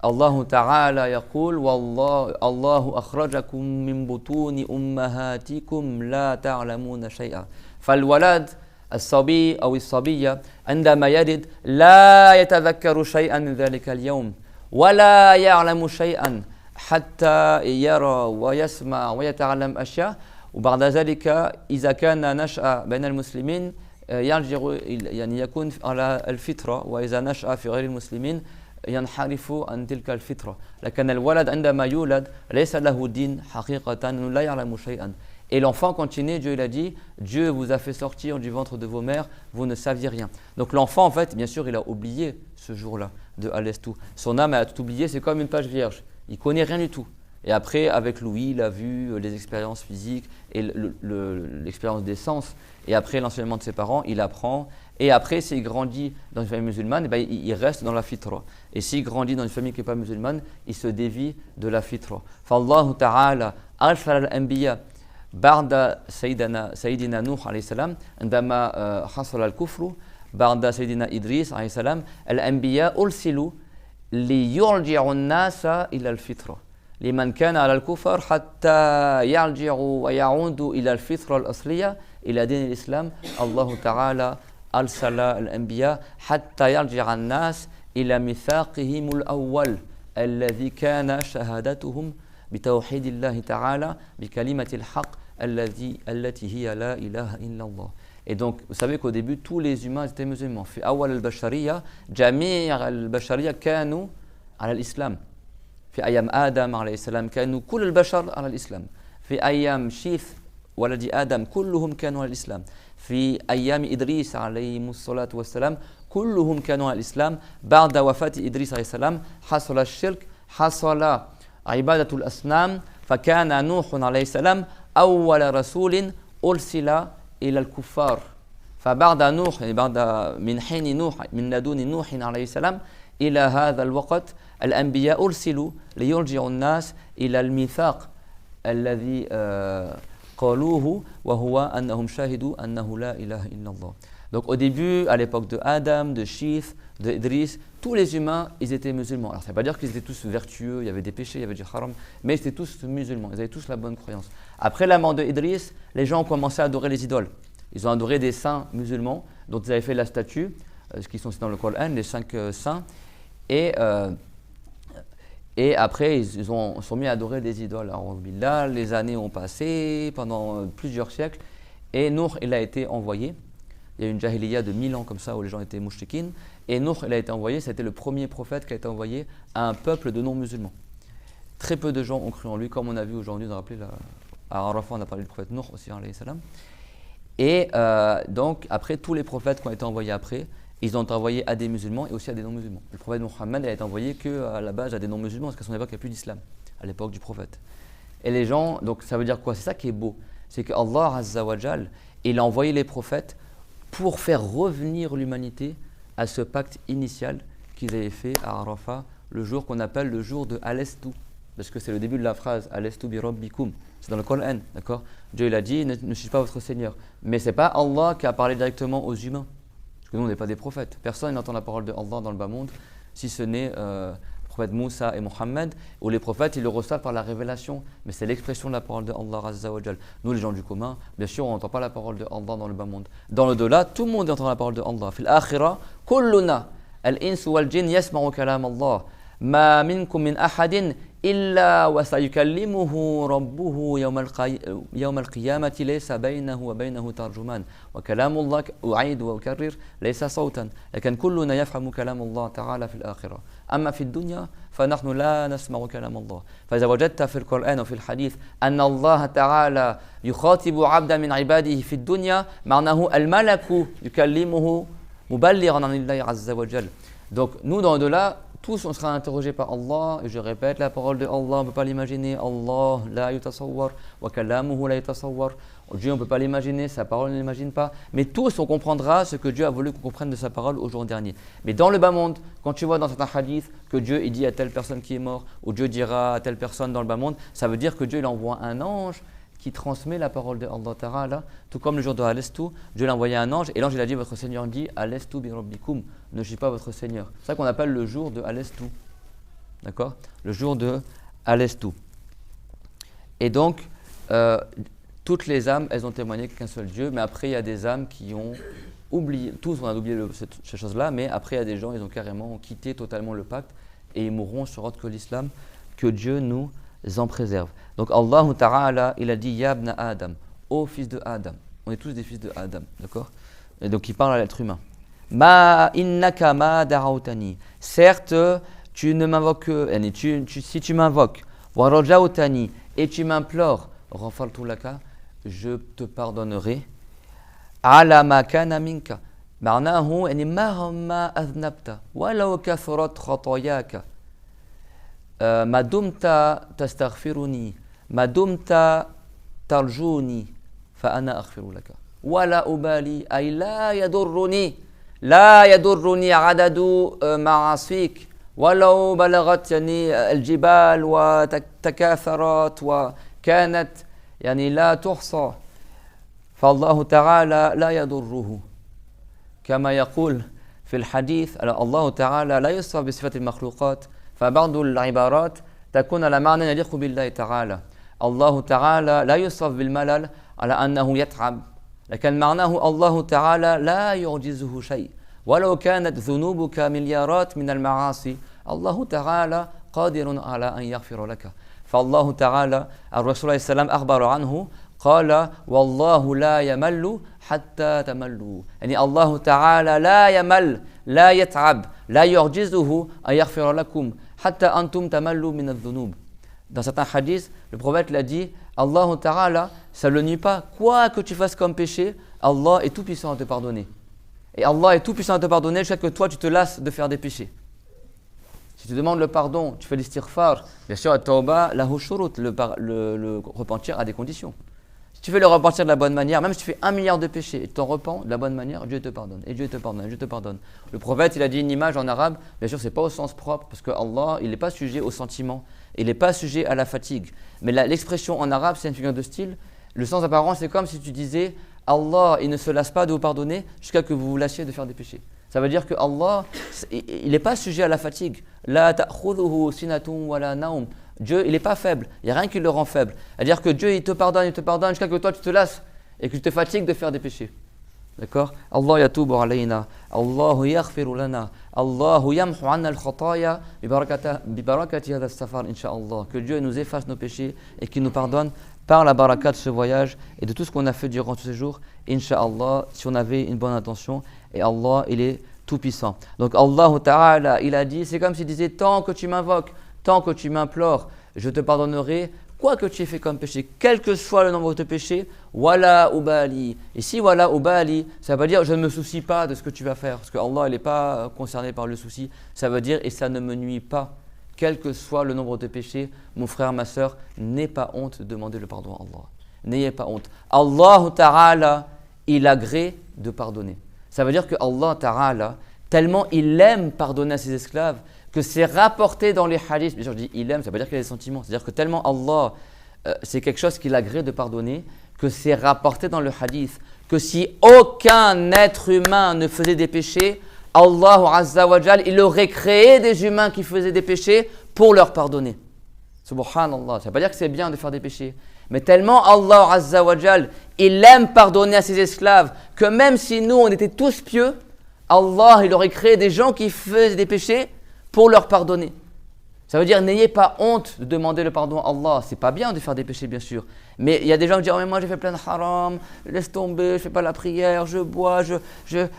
الله تعالى يقول والله الله أخرجكم من بطون أمهاتكم لا تعلمون شيئا. فالولد الصبي أو الصبية عندما يلد لا يتذكر شيئا من ذلك اليوم ولا يعلم شيئا حتى يرى ويسمع ويتعلم أشياء. وبعد ذلك إذا كان نشأ بين المسلمين يرجع يعني يكون على الفطرة، وإذا نشأ في غير المسلمين ينحرف عن تلك الفطرة. لكن الولد عندما يولد ليس له دين حقيقة لا يعلم شيئا. Et l'enfant, quand il est né, Dieu il a dit, Dieu vous a fait sortir du ventre de vos mères, vous ne saviez rien. Donc l'enfant, en fait, bien sûr, il a oublié ce jour-là de Alestou. Son âme a tout oublié, c'est comme une page vierge. Il ne connaît rien du tout. Et après, avec Louis, il a vu les expériences physiques et l'expérience des sens. Et après l'enseignement de ses parents, il apprend. Et après, s'il grandit dans une famille musulmane, eh bien, il reste dans la fitra. Et s'il grandit dans une famille qui n'est pas musulmane, il se dévie de la fitra. فالله تعالى أرسل الأنبياء بعد سيدنا نوح عليه السلام عندما حصل الكفر بعد سيدنا إدريس عليه السلام الأنبياء أرسلوا ليرجعوا الناس إلى الفطرة لمن كان على الكفر حتى يرجعوا ويعودوا إلى الفطرة الأصلية إلى دين الإسلام. الله تعالى أرسل الأنبياء حتى يرجع الناس إلى ميثاقهم الأول الذي كان شهادتهم بتوحيد الله تعالى بكلمة الحق التي هي لا إله إلا الله. Et donc, vous savez qu'au début, tous les humains étaient musulmans. في أول البشرية جميع البشرية كانوا على الإسلام. في أيام آدم عليه السلام كانوا كل البشر على الإسلام. في أيام شيث ولد آدم كلهم كانوا على الإسلام. في أيام إدريس عليه الصلاة والسلام كلهم كانوا على الإسلام. بعد وفاة إدريس عليه السلام حصل الشرك، حصل عبادة الأصنام، فكان نوح عليه السلام أول رسول أرسل إلى الكفار. فبعد نوح يعني بعد من حين نوح من لدن نوح عليه السلام إلى هذا الوقت الأنبياء أرسلوا ليرجعوا الناس إلى الميثاق الذي قالوه وهو أنهم شهدوا أنه لا إله إلا الله. Donc au début, à l'époque de Adam, de Shith, de Idris, tous les humains, ils étaient musulmans. Alors ça ne veut pas dire qu'ils étaient tous vertueux, il y avait des péchés, il y avait du haram, mais ils étaient tous musulmans, ils avaient tous la bonne croyance. Après la mort de Idris, les gens ont commencé à adorer les idoles. Ils ont adoré des saints musulmans dont ils avaient fait la statue, ce qui sont cités dans le Coran, les 5 saints. Et après, ils sont mis à adorer des idoles. Alors, les années ont passé pendant plusieurs siècles. Et Nuh, il a été envoyé. Il y a une jahiliya de 1000 ans comme ça où les gens étaient mouchriquines. Et Nuh, il a été envoyé. C'était le premier prophète qui a été envoyé à un peuple de non-musulmans. Très peu de gens ont cru en lui, comme on a vu aujourd'hui. Vous vous rappelez, à Arafat, on a parlé du prophète Nuh aussi, alayhi salam. Et donc, après, tous les prophètes qui ont été envoyés après, ils ont été envoyés à des musulmans et aussi à des non-musulmans. Le prophète Mohammed a été envoyé qu'à la base à des non-musulmans, parce qu'à son époque, il n'y a plus d'islam, à l'époque du prophète. Et les gens, donc ça veut dire quoi? C'est ça qui est beau. C'est que Allah Azza wa Jal, il a envoyé les prophètes pour faire revenir l'humanité à ce pacte initial qu'ils avaient fait à Arafat, le jour qu'on appelle le jour de Al-Estu. Parce que c'est le début de la phrase Al-Estu bi Rabbikum. C'est dans le Coran, d'accord? Dieu il a dit, ne suis pas votre Seigneur. Mais ce n'est pas Allah qui a parlé directement aux humains. Parce que nous, on n'est pas des prophètes. Personne n'entend la parole de Allah dans le bas monde, si ce n'est le prophète Moussa et Mohammed, où les prophètes, ils le reçoivent par la révélation. Mais c'est l'expression de la parole de Allah Azza wa Jal. Nous, les gens du commun, bien sûr, on n'entend pas la parole de Allah dans le bas monde. Dans le delà, tout le monde entend la parole de Allah. Fil akhira, kulluna, al-insu wal-jin yasma'u kalam Allah. Ma minkum min ahadin إلا وسيكلمه ربه يوم القيامة ليس بينه وبينه ترجمان وكلام الله أعيد وأكرر ليس صوتا لكن كلنا يفهم كلام الله تعالى في الآخرة أما في الدنيا فنحن لا نسمع كلام الله فإذا وجدت في القرآن وفي الحديث أن الله تعالى يخاطب عبدا من عباده في الدنيا معناه الملك يكلمه مبلغا عن الله عز وجل. Donc nous dans au-delà, tous on sera interrogés par Allah, et je répète la parole de Allah, on ne peut pas l'imaginer. Allah la yutasawwar wa kalamuhu la yutasawwar. Dieu on ne peut pas l'imaginer, sa parole ne l'imagine pas. Mais tous on comprendra ce que Dieu a voulu qu'on comprenne de sa parole au jour dernier. Mais dans le bas monde, quand tu vois dans certains hadiths que Dieu il dit à telle personne qui est mort, ou Dieu dira à telle personne dans le bas monde, ça veut dire que Dieu il envoie un ange qui transmet la parole de Allah Ta'ala, tout comme le jour de Al-Estu, Dieu l'a envoyé un ange, et l'ange il a dit, votre Seigneur dit, Al-Estu bi Rabbikum, ne suis pas votre Seigneur. C'est ça qu'on appelle le jour de Al-Estu. D'accord? Le jour de Al-Estu. Et donc, toutes les âmes, elles ont témoigné qu'un seul Dieu, mais après il y a des âmes qui ont oublié, tous on a oublié cette chose-là, mais après il y a des gens, ils ont carrément quitté totalement le pacte, et ils mourront sur autre que l'islam, que Dieu nous en préserve. Donc Allah Ta'ala, il a dit Ya ibn Adam, ô fils de Adam. On est tous des fils de Adam, d'accord? Et donc il parle à l'être humain. Ma innaka ma da'awtani. Certes, tu ne m'invoques, si tu m'invoques, wa rajautani, et tu m'implores, ghafartu laka, je te pardonnerai. Ala ma kana minka. معناه يعني مهما أذنبت ولو كثرت خطاياك ما دمت تستغفرني ما دمت ترجوني فأنا أغفر لك ولا أبالي أي لا يضرني عدد معاصيك ولو بلغت يعني الجبال وتكاثرت وكانت يعني لا تحصى فالله تعالى لا يضره كما يقول في الحديث الله تعالى لا يصف بصفة المخلوقات فبعض العبارات تكون على معنى يليق بالله تعالى. الله تعالى لا يوصف بالملل على أنه يتعب، لكن معناه الله تعالى لا يعجزه شيء ولو كانت ذنوبك مليارات من المعاصي الله تعالى قادر على أن يغفر لك. فالله تعالى الرسول عليه السلام أخبر عنه قال والله لا يمل حتى تملوا، يعني الله تعالى لا يمل لا يتعب لا يعجزه أن يغفر لكم حتى أنتم تملوا من الذنوب. Dans certains hadiths, le prophète l'a dit, Allah Ta'ala, ça ne le nie pas, quoi que tu fasses comme péché, Allah est tout puissant à te pardonner. Et Allah est tout puissant à te pardonner jusqu'à que toi tu te lasses de faire des péchés. Si tu demandes le pardon, tu fais l'istighfar, bien sûr, at-tawba lahu shurut, le repentir a des conditions. Si tu fais le repentir de la bonne manière, même si tu fais 1 milliard de péchés et tu t'en repens de la bonne manière, Dieu te pardonne, et Dieu te pardonne, et Dieu te pardonne. Le prophète, il a dit une image en arabe, bien sûr, c'est pas au sens propre, parce que Allah, il n'est pas sujet au sentiment, il n'est pas sujet à la fatigue. Mais l'expression en arabe, c'est une figure de style. Le sens apparent, c'est comme si tu disais, Allah, il ne se lasse pas de vous pardonner jusqu'à que vous vous lassiez de faire des péchés. Ça veut dire que Allah, il n'est pas sujet à la fatigue. La ta'khudhuhu sinatun wa la naum. Dieu, il n'est pas faible. Il n'y a rien qui le rend faible. C'est-à-dire que Dieu, il te pardonne jusqu'à que toi, tu te lasses et que tu te fatigues de faire des péchés. D'accord? Allah yatubu alayna. Allahu yaghfiru lana. Allahu yamhu anna al-khataya bi barakati hadha as-safar, incha'Allah. Que Dieu nous efface nos péchés et qu'il nous pardonne par la baraka de ce voyage et de tout ce qu'on a fait durant tous ces jours, incha'Allah, si on avait une bonne intention. Et Allah, il est tout puissant. Donc Allah Ta'ala, il a dit, c'est comme s'il disait, tant que tu m'invoques, tant que tu m'implores, je te pardonnerai, quoi que tu aies fait comme péché, quel que soit le nombre de tes péchés, wala ubali. Ici, wala ubali, ça veut dire, je ne me soucie pas de ce que tu vas faire, parce que Allah, il n'est pas concerné par le souci. Ça veut dire, et ça ne me nuit pas, quel que soit le nombre de tes péchés, mon frère, ma soeur, n'aie pas honte de demander le pardon à Allah. N'ayez pas honte. Allah Ta'ala, il agrée de pardonner. Ça veut dire que Allah Ta'ala, tellement il aime pardonner à ses esclaves, que c'est rapporté dans les hadiths. Bien sûr, je dis il aime, ça veut dire qu'il a des sentiments. C'est-à-dire que tellement Allah, c'est quelque chose qu'il agrée de pardonner, que c'est rapporté dans le hadith, que si aucun être humain ne faisait des péchés, Allah Azza wa Jal, il aurait créé des humains qui faisaient des péchés pour leur pardonner. Subhanallah, ça veut pas dire que c'est bien de faire des péchés. Mais tellement Allah Azza wa Jal, il aime pardonner à ses esclaves, que même si nous, on était tous pieux, Allah, il aurait créé des gens qui faisaient des péchés pour leur pardonner. Ça veut dire, n'ayez pas honte de demander le pardon à Allah. C'est pas bien de faire des péchés, bien sûr. Mais il y a des gens qui disent, oh, mais moi j'ai fait plein de haram, laisse tomber, je fais pas la prière, je bois,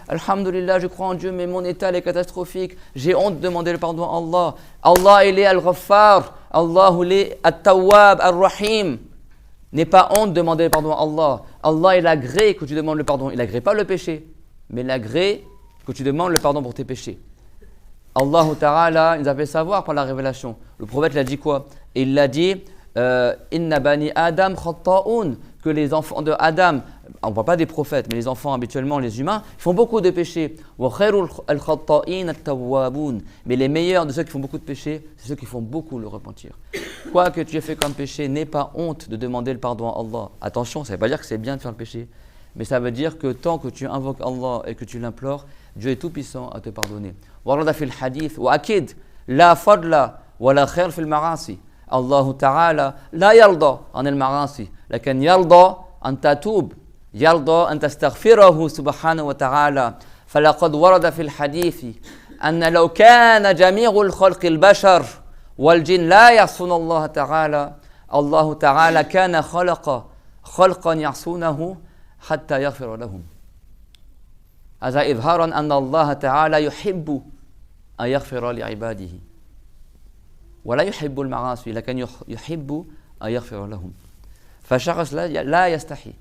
alhamdulillah, je crois en Dieu, mais mon état est catastrophique. J'ai honte de demander le pardon à Allah. Allah, il est Al-Ghaffar. Allah, il est At-Tawwab, Ar-Rahim. N'aie pas honte de demander le pardon à Allah. Allah, il agrée que tu demandes le pardon. Il n'agrée pas le péché, mais il agrée que tu demandes le pardon pour tes péchés. Allah Ta'ala nous a fait savoir par la révélation. Le prophète l'a dit quoi? Il l'a dit Inna bani Adam khatta'un, que les enfants de Adam, on ne voit pas des prophètes, mais les enfants habituellement, les humains, font beaucoup de péchés. Wa khairul al-khatta'in at-tawwabun. Mais les meilleurs de ceux qui font beaucoup de péchés, c'est ceux qui font beaucoup le repentir. Quoi que tu aies fait comme péché, n'aie pas honte de demander le pardon à Allah. Attention, ça ne veut pas dire que c'est bien de faire le péché, mais ça veut dire que tant que tu invoques Allah et que tu l'implores, Dieu est tout puissant à te pardonner. Warada fil hadith wa akid la fadla wa la khair fil ma'asi. Allah Ta'ala la yarda an al ma'asi, lakin yarda an tatub, yarda an tastaghfirahu subhanahu wa ta'ala. فلقد ورد في الحديث أن لو كان جميع الخلق البشر والجن لا يعصون الله تعالى الله تعالى كان خلقا يعصونه حتى يغفر لهم. هذا إظهارا أن الله تعالى يحب أن يغفر لعباده ولا يحب المعاصي لكن يحب أن يغفر لهم. فالشخص لا يستحي،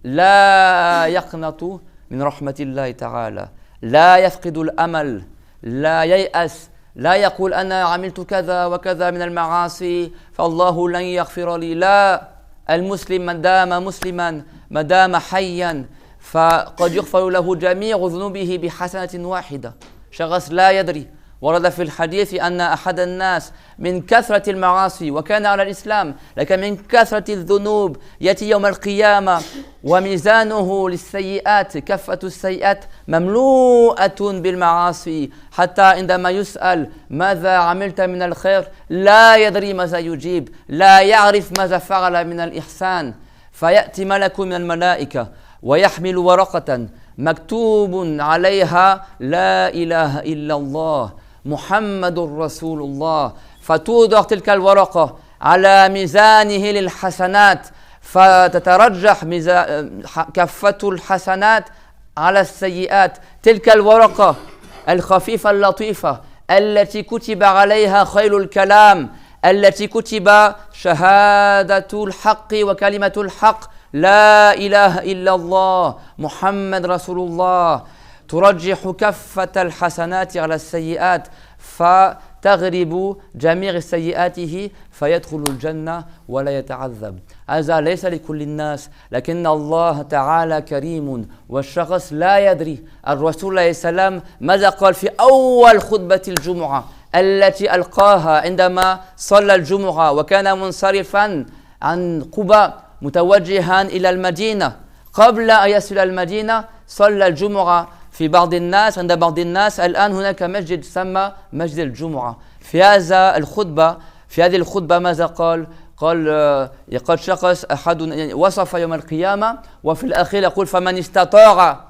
لا يقنط من رحمة الله تعالى، لا يفقد الأمل، لا ييأس، لا يقول أنا عملت كذا وكذا من المعاصي فالله لن يغفر لي. لا، المسلم من دام مسلما ما دام حيا فقد يغفر له جميع ذنوبه بحسنة واحدة. شخص لا يدري. ورد في الحديث أن أحد الناس من كثرة المعاصي وكان على الإسلام لكن من كثرة الذنوب يأتي يوم القيامة وميزانه للسيئات كفة السيئات مملوءة بالمعاصي حتى عندما يسأل ماذا عملت من الخير لا يدري ماذا يجيب، لا يعرف ماذا فعل من الإحسان. فيأتي ملك من الملائكة ويحمل ورقة مكتوب عليها لا إله إلا الله محمد رسول الله، فتوضع تلك الورقة على ميزانه للحسنات فتترجح كفة الحسنات على السيئات. تلك الورقة الخفيفة اللطيفة التي كتب عليها خير الكلام، التي كتب شهادة الحق وكلمة الحق لا إله إلا الله محمد رسول الله، ترجح كفة الحسنات على السيئات تغرب جميع سيئاته فيدخل الجنة ولا يتعذب. هذا ليس لكل الناس، لكن الله تعالى كريم والشخص لا يدري. الرسول عليه السلام ماذا قال في أول خطبة الجمعة التي ألقاها عندما صلى الجمعة وكان منصرفا عن قباء متوجها إلى المدينة؟ قبل أن يصل المدينة صلى الجمعة في بعض الناس، عند بعض الناس الآن هناك مسجد يسمى مسجد الجمعة. في هذه الخطبة ماذا قال؟ قال شخص أحد وصف يوم القيامة وفي الأخير يقول فمن استطاع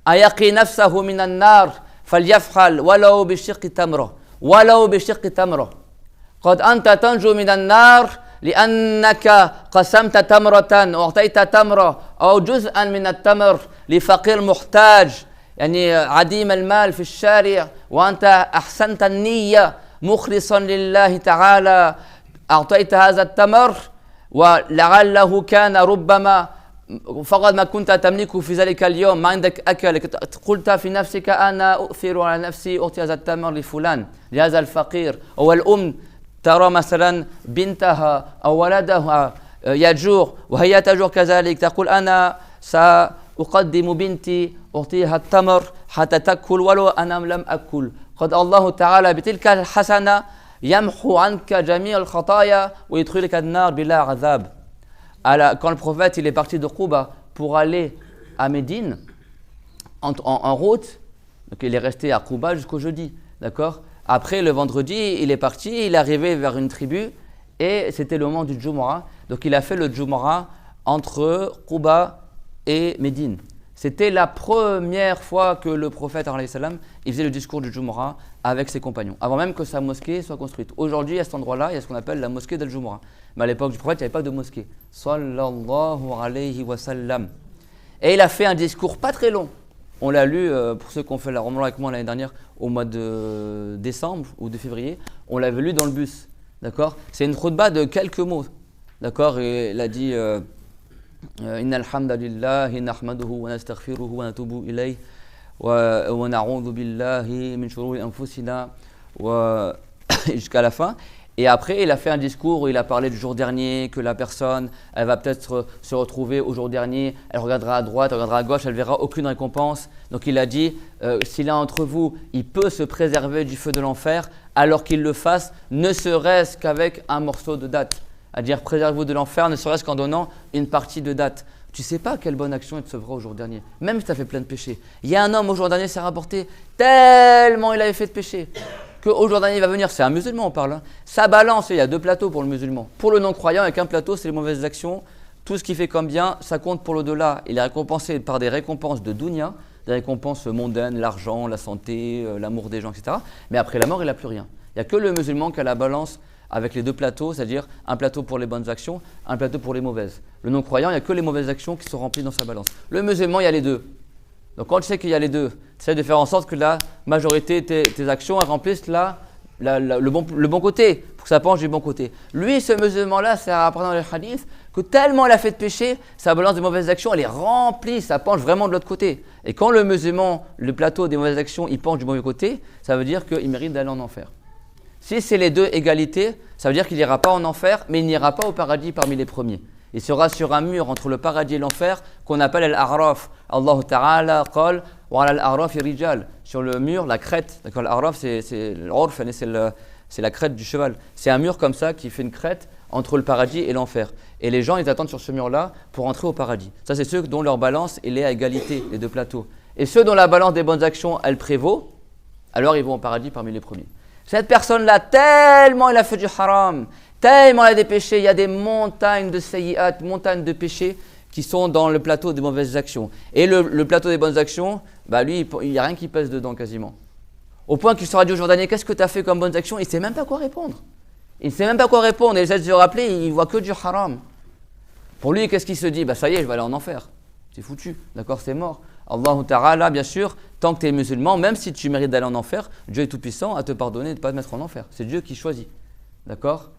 أن يقي نفسه من النار فليفعل ولو بشق تمرة. قد أنت تنجو من النار لأنك قسمت تمرة أعطيت تمرة أو جزءا من التمر لفقير محتاج، يعني عديم المال في الشارع، وأنت أحسنت النية مخلصا لله تعالى أعطيت هذا التمر، ولعله كان ربما فقط ما كنت تملكه في ذلك اليوم، ما عندك أكل، قلت في نفسك أنا أؤثر على نفسي أعطي هذا التمر لفلان لهذا الفقير. أو الأم ترى مثلا بنتها أو ولدها يجوع وهي تجوع كذلك، تقول أنا سأقدم بنتي أعطيها التمر حتى تأكل ولو أنا لم أكل. قد الله تعالى بتلك الحسنة يمحو عنك جميع الخطايا ويدخلك النار بلا عذاب. Quand le prophète il est parti de Quba pour aller à Médine en route, donc il est resté à Quba jusqu'au jeudi, d'accord. Après le vendredi il est parti, il est arrivé vers une tribu et c'était le moment du Jumu'ah, donc il a fait le Jumu'ah entre Quba et Médine. C'était la première fois que le prophète il faisait le discours du Jumu'ah avec ses compagnons, avant même que sa mosquée soit construite. Aujourd'hui, à cet endroit-là, il y a ce qu'on appelle la mosquée d'Al-Jumu'ah. Mais à l'époque du prophète, il n'y avait pas de mosquée. Sallallahu alayhi wa sallam. Et il a fait un discours pas très long. On l'a lu, pour ceux qui ont fait la Ramadan avec moi l'année dernière, au mois de décembre ou de février, on l'avait lu dans le bus. D'accord. C'est une khutbah de quelques mots. D'accord. Et il a dit إن الحمد لله نحمده ونستغفره ونتوب إليه ونعوذ بالله من شرور أنفسنا jusqu'à la fin. Et après, il a fait un discours où il a parlé du jour dernier, que la personne, elle va peut-être se retrouver au jour dernier, elle regardera à droite, elle regardera à gauche, elle verra aucune récompense. Donc il a dit, si l'un d'entre vous, il peut se préserver du feu de l'enfer, alors qu'il le fasse, ne serait-ce qu'avec un morceau de date. À dire préservez-vous de l'enfer, ne serait-ce qu'en donnant une partie de date. Tu ne sais pas quelle bonne action il te sauvera au jour dernier, même si tu as fait plein de péchés. Il y a un homme au jour dernier, c'est rapporté, tellement il avait fait de péchés, qu'au jour dernier il va venir, c'est un musulman on parle, sa balance, il y a deux plateaux pour le musulman. Pour le non-croyant, avec un plateau, c'est les mauvaises actions, tout ce qu'il fait comme bien, ça compte pour l'au-delà. Il est récompensé par des récompenses de dunya, des récompenses mondaines, l'argent, la santé, l'amour des gens, etc. Mais après la mort, il n'a plus rien. Il n'y a que le musulman qui a la balance avec les deux plateaux, c'est-à-dire un plateau pour les bonnes actions, un plateau pour les mauvaises. Le non-croyant, il n'y a que les mauvaises actions qui sont remplies dans sa balance. Le musulman, il y a les deux. Donc quand tu sais qu'il y a les deux, tu essaies de faire en sorte que la majorité de tes actions elles remplissent le bon côté, pour que ça penche du bon côté. Lui, ce musulman-là, c'est à apprendre dans les hadiths que tellement il a fait de péché, sa balance de mauvaises actions, elle est remplie, ça penche vraiment de l'autre côté. Et quand le musulman, le plateau des mauvaises actions, il penche du mauvais côté, ça veut dire qu'il mérite d'aller en enfer. Si c'est les deux égalités, ça veut dire qu'il n'ira pas en enfer, mais il n'ira pas au paradis parmi les premiers. Il sera sur un mur entre le paradis et l'enfer qu'on appelle al-A'raf. Allah Ta'ala qal wa ala al-A'raf rijal. Sur le mur, la crête. D'accord, l'A'raf, c'est la crête du cheval. C'est un mur comme ça qui fait une crête entre le paradis et l'enfer. Et les gens, ils attendent sur ce mur-là pour entrer au paradis. Ça, c'est ceux dont leur balance elle est à égalité, les deux plateaux. Et ceux dont la balance des bonnes actions, elle prévaut, alors ils vont au paradis parmi les premiers. Cette personne-là, tellement il a fait du haram, tellement il a des péchés, il y a des montagnes de sayyi'at, montagnes de péchés qui sont dans le plateau des mauvaises actions. Et le plateau des bonnes actions, bah lui, il n'y a rien qui pèse dedans quasiment. Au point qu'il sera dit au jour dernier, qu'est-ce que tu as fait comme bonnes actions? Il ne sait même pas quoi répondre. Il ne sait même pas quoi répondre. Et il essaie de se rappeler, il ne voit que du haram. Pour lui, qu'est-ce qu'il se dit? Bah ça y est, je vais aller en enfer. C'est foutu, d'accord, c'est mort. Allah Ta'ala, bien sûr, tant que tu es musulman, même si tu mérites d'aller en enfer, Dieu est tout puissant à te pardonner et de ne pas te mettre en enfer. C'est Dieu qui choisit. D'accord?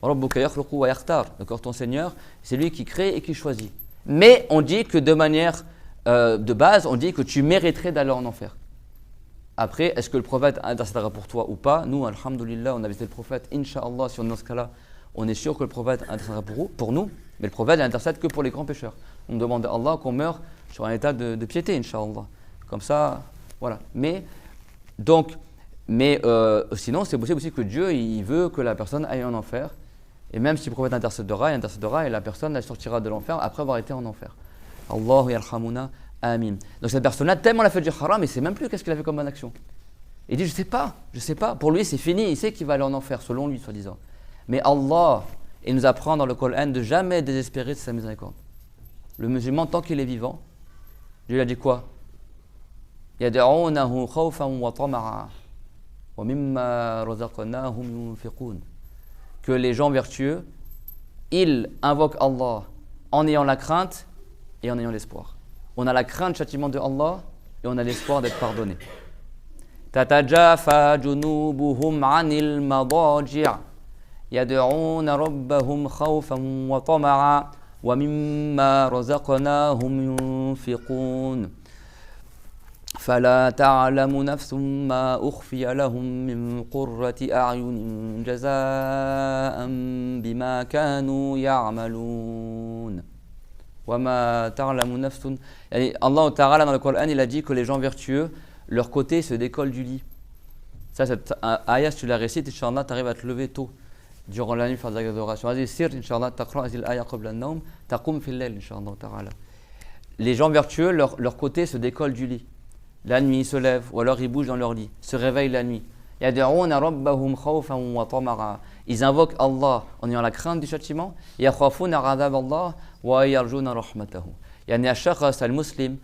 D'accord, ton Seigneur, c'est lui qui crée et qui choisit. Mais on dit que de manière de base, on dit que tu mériterais d'aller en enfer. Après, est-ce que le prophète intercédera pour toi ou pas? Nous, alhamdoulilah, on a visité le prophète. Inch'Allah, si on est dans ce cas-là, on est sûr que le prophète intercédera pour nous. Mais le prophète n'intercède que pour les grands pécheurs. On demande à Allah qu'on meure sur un état de piété, Inch'Allah. Comme ça, voilà. Sinon, c'est possible aussi que Dieu, il veut que la personne aille en enfer. Et même si le prophète intercédera et la personne elle sortira de l'enfer après avoir été en enfer. Allahu yarhamuna, amin. Donc cette personne-là, tellement elle a fait du haram, il ne sait même plus qu'est-ce qu'il a fait comme bonne action. Il dit, je sais pas. Pour lui, c'est fini, il sait qu'il va aller en enfer, selon lui, soi-disant. Mais Allah, il nous apprend dans le Coran de jamais désespérer de sa miséricorde. Le musulman, tant qu'il est vivant, Dieu lui a dit quoi? Yad'unahu khawfan wa tama'a wa mimma razaqnahum yunfiqun. Que les gens vertueux, ils invoquent Allah en ayant la crainte et en ayant l'espoir. On a la crainte du châtiment de Allah et on a l'espoir d'être pardonné. Tatajafa junubuhum 'anil madaji' yad'una rabbahum khawfan wa tama'a wa mimma razaqnahum yunfiqun. فلا تعلم نفس ما أخفي لهم من قرة أعين جزاء بما كانوا يعملون وما تعلم نفس. Allah Ta'ala dans le Coran il a dit que les gens vertueux leur côté se décolle du lit. Ça, cette ayah, si tu la récites, Inch'Allah, tu arrives à te lever tôt durant la nuit, faire des adorations. Vas-y, sir, Inch'Allah, taqra azil ayah qabla an-nawm, taqum fil layl, Inch'Allah Ta'ala. Les gens vertueux, leur côté se décolle du lit. La nuit, ils se lèvent, ou alors ils bougent dans leur lit, se réveillent la nuit. Yad'una rabbahum khawfan wa tama'a. Ils invoquent Allah en ayant la crainte du châtiment. Yakhafuna 'adhab Allah wa yarjuna rahmatahu. Yani ash-shakhs al-muslim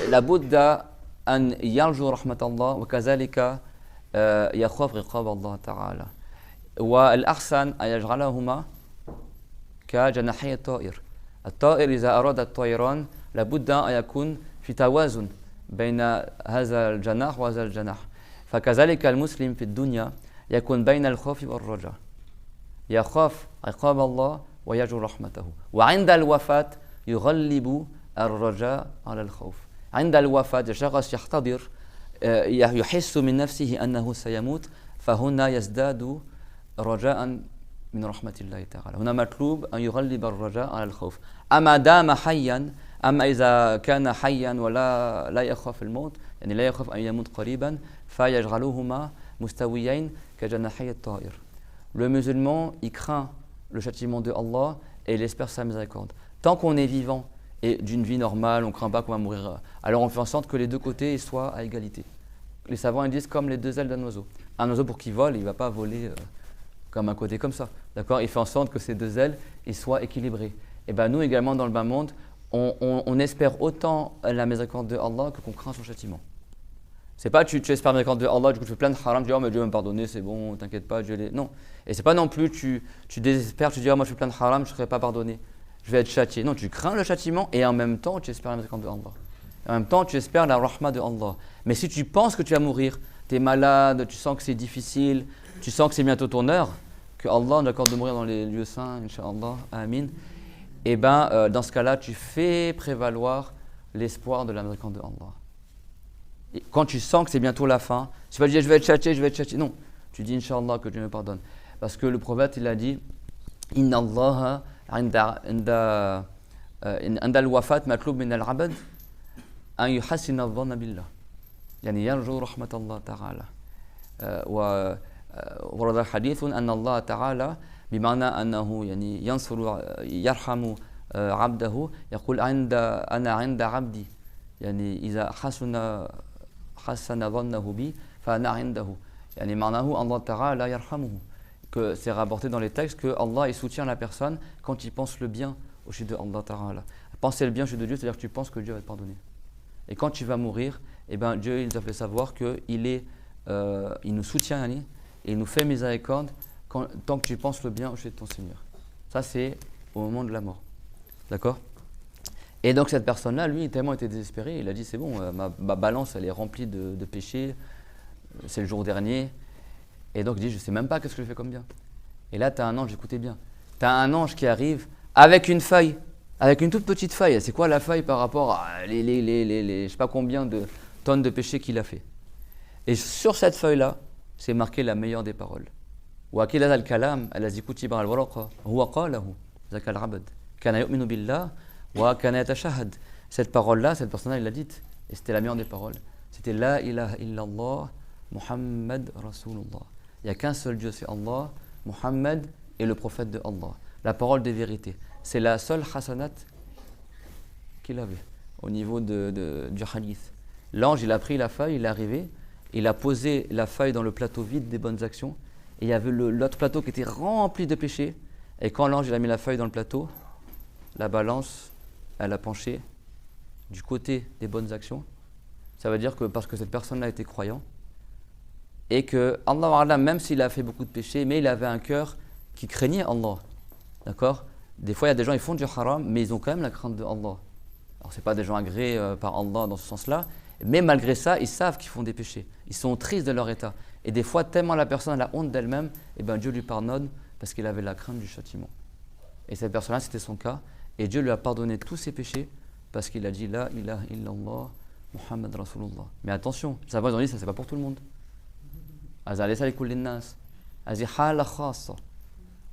labudda an yarju rahmat Allah wa kazalika yakhaf iqab Allah ta'ala. Wa al-ahsan an yaj'alahuma ka janahi at-ta'ir. الطائر إذا أراد الطيران لابد أن يكون في توازن بين هذا الجناح وهذا الجناح. فكذلك المسلم في الدنيا يكون بين الخوف والرجاء. يخاف عقاب الله ويرجو رحمته. وعند الوفاة يغلب الرجاء على الخوف. عند الوفاة الشخص يحتضر يحس من نفسه أنه سيموت فهنا يزداد رجاء من رحمة الله تعالى. هنا مطلوب أن يغلب الرجاء على الخوف. أما دام حيا أما إذا كان حيا ولا لا يخاف الموت يعني لا يخاف أن يموت قريبا فيجعلهما مستويين كجناحي الطائر. Le musulman, il craint le châtiment de Allah et il espère sa miséricorde. Tant qu'on est vivant et d'une vie normale, on ne craint pas qu'on va mourir. Alors on fait en sorte que les deux côtés soient à égalité. Les savants ils disent comme les deux ailes d'un oiseau. Un oiseau pour qu'il vole, il ne va pas voler comme un côté comme ça. D'accord? Il fait en sorte que ces deux ailes ils soient équilibrées. Et bien nous également dans le bas monde, on espère autant la miséricorde de Allah que qu'on craint son châtiment. C'est pas tu espères la miséricorde de Allah, du coup tu fais plein de haram, tu dis oh mais Dieu va me pardonner, c'est bon, t'inquiète pas, Dieu non. Et c'est pas non plus tu désespères, tu dis oh moi je fais plein de haram, je ne serai pas pardonné, je vais être châtié. Non, tu crains le châtiment et en même temps tu espères la miséricorde de Allah. En même temps tu espères la rahma de Allah. Mais si tu penses que tu vas mourir, tu es malade, tu sens que c'est difficile, tu sens que c'est bientôt ton heure, que Allah nous accorde de mourir dans les lieux saints, Inch'Allah, Amin. Et bien, dans ce cas-là, tu fais prévaloir l'espoir de la miséricorde de Allah. Et quand tu sens que c'est bientôt la fin, tu vas dire je vais être châtié. Non, tu dis Inch'Allah que Dieu me pardonne. Parce que le prophète, il a dit Inna Allah inda al-wafat matlub min al-abad an yuhassina al-dhanna billah. Yani yarju rahmat Allah ta'ala. ورد حديث أن الله تعالى بمعنى أنه يعني ينصر يرحم عبده يقول أنا عند عبدي يعني إذا حسن ظنه بي فأنا عنده يعني معناه الله تعالى يرحمه. Que c'est rapporté dans les textes que Allah il soutient la personne quand il pense le bien au sujet de Allah Ta'ala. Penser le bien au sujet de Dieu, c'est-à-dire que tu penses que Dieu va te pardonner. Et quand tu vas mourir, eh ben, Dieu il t'a fait savoir qu'il nous soutient et il nous fait miséricorde tant que tu penses le bien au sujet de ton Seigneur. Ça, c'est au moment de la mort. D'accord? Et donc, cette personne-là, lui, il a tellement été désespéré, il a dit, c'est bon, ma balance, elle est remplie de péchés, c'est le jour dernier. Et donc, il dit, je ne sais même pas qu'est-ce que je fais comme bien. Et là, tu as un ange, écoutez bien, tu as un ange qui arrive avec une feuille, avec une toute petite feuille. C'est quoi la feuille par rapport à les je ne sais pas combien de tonnes de péchés qu'il a fait. Et sur cette feuille-là, c'est marqué la meilleure des paroles. وَأَكِلَ هَذَا الْكَلَامَ الَّذِي كُتِبَ عَلَى الْوَرَقِ هُوَ قَالَهُ ذَاكَ الْعَبْدُ كَانَ يُؤْمِنُ بِاللَّهِ وَكَانَ يَتَشَهَّدُ. Cette parole-là, cette personne-là, il l'a dite. Et c'était la meilleure des paroles. C'était La ilaha illallah Muhammad Rasulullah. Il n'y a qu'un seul Dieu, c'est Allah, Muhammad et le prophète de Allah. La parole des vérités. C'est la seule hasanat qu'il avait au niveau du hadith. L'ange, il a pris la feuille, il est arrivé, il a posé la feuille dans le plateau vide des bonnes actions. Et il y avait l'autre plateau qui était rempli de péchés. Et quand l'ange il a mis la feuille dans le plateau, la balance, elle a penché du côté des bonnes actions. Ça veut dire que parce que cette personne-là était croyant, et que Allah, même s'il a fait beaucoup de péchés, mais il avait un cœur qui craignait Allah. D'accord? Des fois, il y a des gens, ils font du haram, mais ils ont quand même la crainte de Allah. Alors, ce n'est pas des gens agréés par Allah dans ce sens-là, mais malgré ça, ils savent qu'ils font des péchés. Ils sont tristes de leur état. Et des fois, tellement la personne a la honte d'elle-même, et bien Dieu lui pardonne parce qu'il avait la crainte du châtiment. Et cette personne-là, c'était son cas. Et Dieu lui a pardonné tous ses péchés parce qu'il a dit La ilaha illallah Muhammad Rasulullah. Mais attention, ça ils ont dit ça, c'est pas pour tout le monde.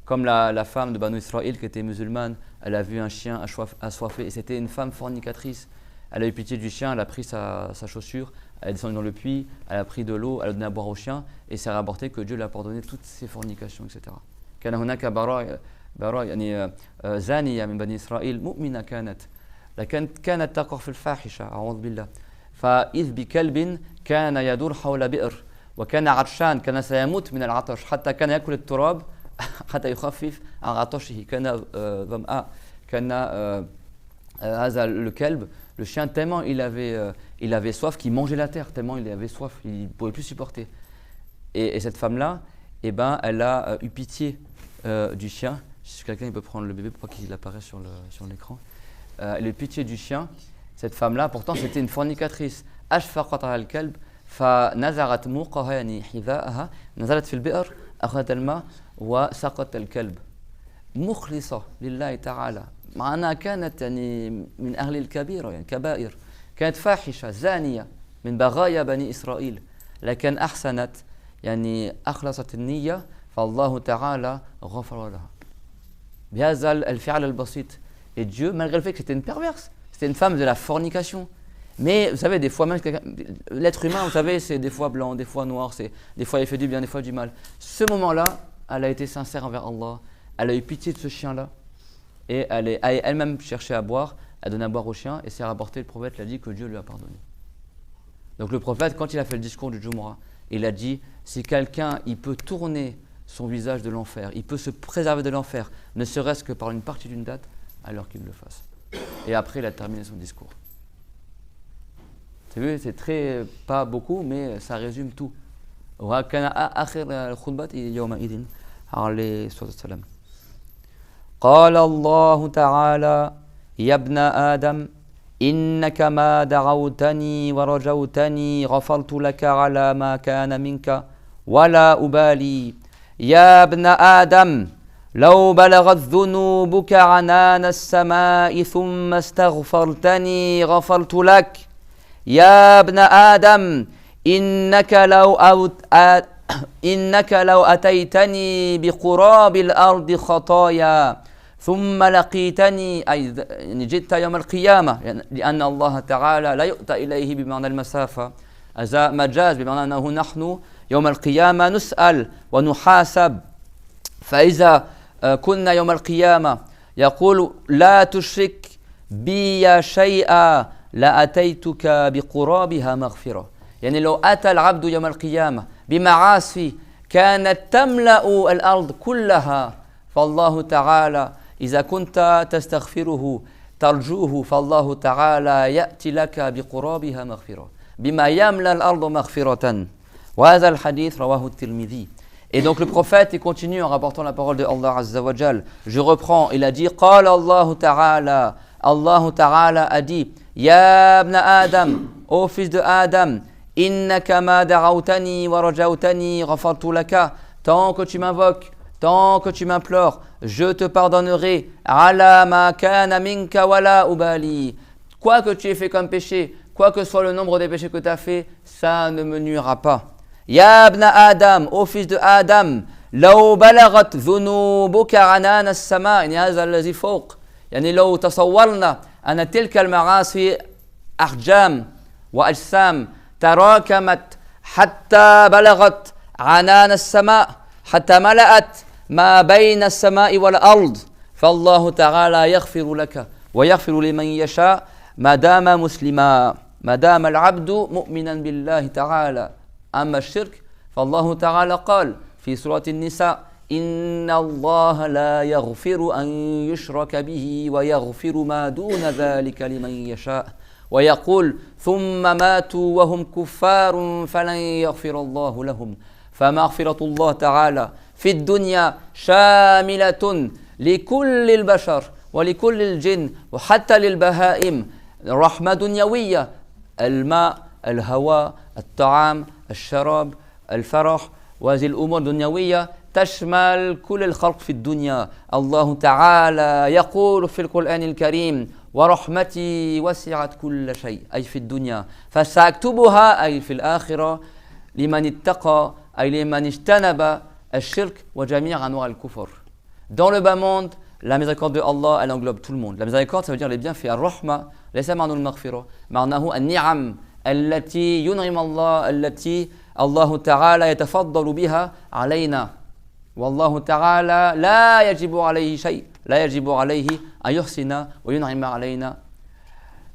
Comme la femme de Banu Israël qui était musulmane, elle a vu un chien assoiffé et c'était une femme fornicatrice. Elle a eu pitié du chien, elle a pris sa chaussure, elle est descendue dans le puits, elle a pris de l'eau, elle a donné à boire au chien et s'est rapporté que Dieu lui a pardonné toutes ses fornications, etc. كان هناك براء يعني زانية من بني إسرائيل مؤمنة كانت تقع في الفاحشة أعوذ بالله فإذ بكلب كان يدور حول بئر وكان عطشان كان سيموت من العطش حتى كان يأكل التراب حتى يخفف عن عطشه كان ظمآن كان هذا الكلب le chien tellement il avait soif qu'il mangeait la terre tellement il avait soif il ne pouvait plus supporter et cette femme là eh ben elle a eu pitié du chien. Si quelqu'un il peut prendre le bébé pour pas qu'il apparaisse sur l'écran. Elle a eu pitié du chien. Cette femme là pourtant c'était une fornicatrice. أشفقت على الكلب فنزعت موقها يعني حذاءها نزلت في البئر أخذت الماء وسقت الكلب مخلصة لله تعالى مع أنها كانت يعني من أهل الكبيرة يعني كبائر كانت فاحشة زانية من بغايا بني إسرائيل لكن أحسنت يعني أخلصت النية فالله تعالى غفر لها بهذا الفعل البسيط. Et Dieu, malgré le fait que c'était une perverse, c'était une femme de la fornication. Mais vous savez, des fois même, l'être humain, vous savez, c'est des fois blanc, des fois noir, des fois il fait du bien, des fois du mal. Ce moment-là, elle a été sincère envers Allah, elle a eu pitié de ce chien-là, et elle a elle-même cherché à boire, elle a donné à boire au chien, et c'est rapporté, le prophète l'a dit que Dieu lui a pardonné. Donc le prophète, quand il a fait le discours du Jumu'ah, il a dit, si quelqu'un, il peut tourner son visage de l'enfer, il peut se préserver de l'enfer, ne serait-ce que par une partie d'une date, alors qu'il le fasse. Et après, il a terminé son discours. Vous savez, c'est très, pas beaucoup, mais ça résume tout. وكان آخر الخطبة يومئذ عليه الصلاة والسلام قال الله تعالى يا ابن آدم إنك ما دعوتني ورجوتني غفرت لك على ما كان منك ولا أبالي يا ابن آدم لو بلغت ذنوبك عنان السماء ثم استغفرتني غفرت لك يا ابن آدم إنك لو أتيتني بقراب الأرض خطايا ثم لقيتني أي جئت يوم القيامة لأن الله تعالى لا يؤتى إليه بمعنى المسافة هذا مجاز بمعنى أنه نحن يوم القيامة نسأل ونحاسب فإذا كنا يوم القيامة يقول لا تشرك بي شيئا لأتيتك بقرابها مغفرة يعني لو أتى العبد يوم القيامة بمعاصي كانت تملأ الأرض كلها فالله تعالى إذا كنت تستغفره ترجوه فالله تعالى يأتي لك بقرابها مغفرة بما يملأ الأرض مغفرة وهذا الحديث رواه الترمذي. Et donc le prophète il continue en rapportant la parole de Allah Azza wa Jal. Je reprends, il a dit قال الله تعالى Allah Ta'ala a dit Ya ibn Adam, ô fils de Adam, innaka ma da'awtani wa rajautani ghafartu laka. Tant que tu m'invoques, tant que tu m'implores, je te pardonnerai. Ala ma kana minka wala ubali. Quoi que tu aies fait comme péché, quoi que soit le nombre des péchés que tu as fait, ça ne me nuira pas. Ya ibn Adam, ô fils de Adam, لو بلغت ذنوبك عنان السماء يعني هذا الذي فوق يعني لو تصورنا أن تلك المعاصي أحجام وأجسام تراكمت حتى بلغت عنان السماء حتى ملأت ما بين السماء والأرض فالله تعالى يغفر لك ويغفر لمن يشاء ما دام مسلما ما دام العبد مؤمنا بالله تعالى أما الشرك فالله تعالى قال في سورة النساء إن الله لا يغفر أن يشرك به ويغفر ما دون ذلك لمن يشاء ويقول ثم ماتوا وهم كفار فلن يغفر الله لهم فمغفرة الله تعالى في الدنيا شاملة لكل البشر ولكل الجن وحتى للبهائم رحمة دنيوية الماء الهواء الطعام الشراب الفرح وهذه الأمور الدنيوية تشمل كل الخلق في الدنيا الله تعالى يقول في القرآن الكريم ورحمتي وسعت كل شيء أي في الدنيا فسأكتبها أي في الآخرة لمن اتقى أي لمن اجتنب الشرك وجميع أنواع الكفر. Dans le bas monde, la miséricorde de Allah, elle englobe tout le monde. La miséricorde, ça veut dire les bienfaits. Ar-Rahma, laysa ma'nahu al-maghfira. Ma'nahu an-ni'am allati yun'im Allah, allati Allah Ta'ala yatafaddalu biha alayna. Wallahu Ta'ala la yajibu alayhi shay. La yajibu alayhi an yuhsina wa yun'ima alayna.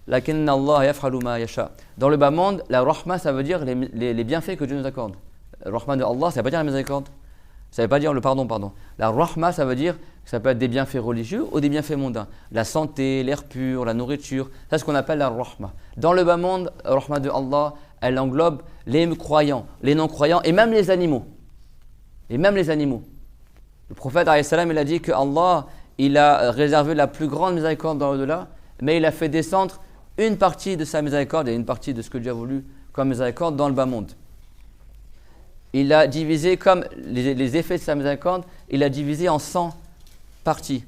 Lakinna Allah yaf'alu ma yasha. Dans le bas monde, la rahma, ça veut dire les bienfaits que Dieu nous accorde. Le rahma de Allah, ça veut pas dire la miséricorde. Ça ne veut pas dire le pardon. La rahma, ça veut dire que ça peut être des bienfaits religieux ou des bienfaits mondains. La santé, l'air pur, la nourriture, c'est ce qu'on appelle la rahma. Dans le bas monde, la rahma de Allah, elle englobe les croyants, les non-croyants et même les animaux. Le prophète, il a dit que Allah, il a réservé la plus grande miséricorde dans l'au-delà, mais il a fait descendre une partie de sa miséricorde et une partie de ce que Dieu a voulu comme miséricorde dans le bas monde. Il a divisé comme les effets de sa miséricorde, il a divisé en 100 parties.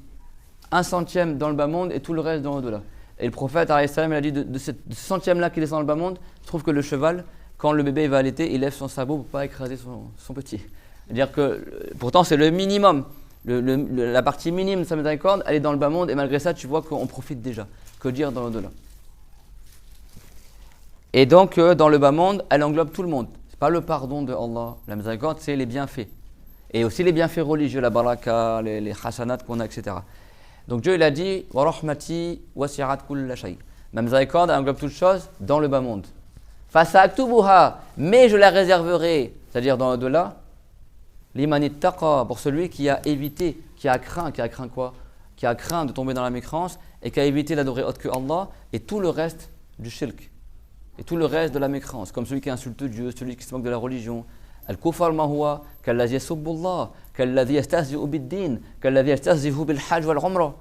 1/100 dans le bas monde et tout le reste dans l'au-delà. Et le prophète, il a dit de ce centième-là qui descend dans le bas monde, je trouve que le cheval, quand le bébé va allaiter, il lève son sabot pour ne pas écraser son petit. C'est-à-dire que pourtant c'est le minimum, la partie minime de sa miséricorde, elle est dans le bas monde et malgré ça tu vois qu'on profite déjà. Que dire dans l'au-delà? Et donc dans le bas monde, elle englobe tout le monde. Pas le pardon de Allah, la miséricorde, c'est les bienfaits. Et aussi les bienfaits religieux, la baraka, les hasanat qu'on a, etc. Donc Dieu il a dit wa rahmati wasi'at kulla shay. Ma miséricorde englobe toutes choses dans le bas monde. Fasa'aktubuha, mais je la réserverai, c'est-à-dire dans l'au-delà, liman ittaqa, pour celui qui a évité, qui a craint quoi? Qui a craint de tomber dans la mécrance et qui a évité d'adorer autre que Allah et tout le reste du shirk. Et tout le reste de la mécrance, comme celui qui insulte Dieu, celui qui se moque de la religion. Al-kufar ma huwa, kalladhi yasubbu Allah, kalladhi yastahzi'u bid-din, kalladhi yastahzi'u bil-hajj wal-umrah,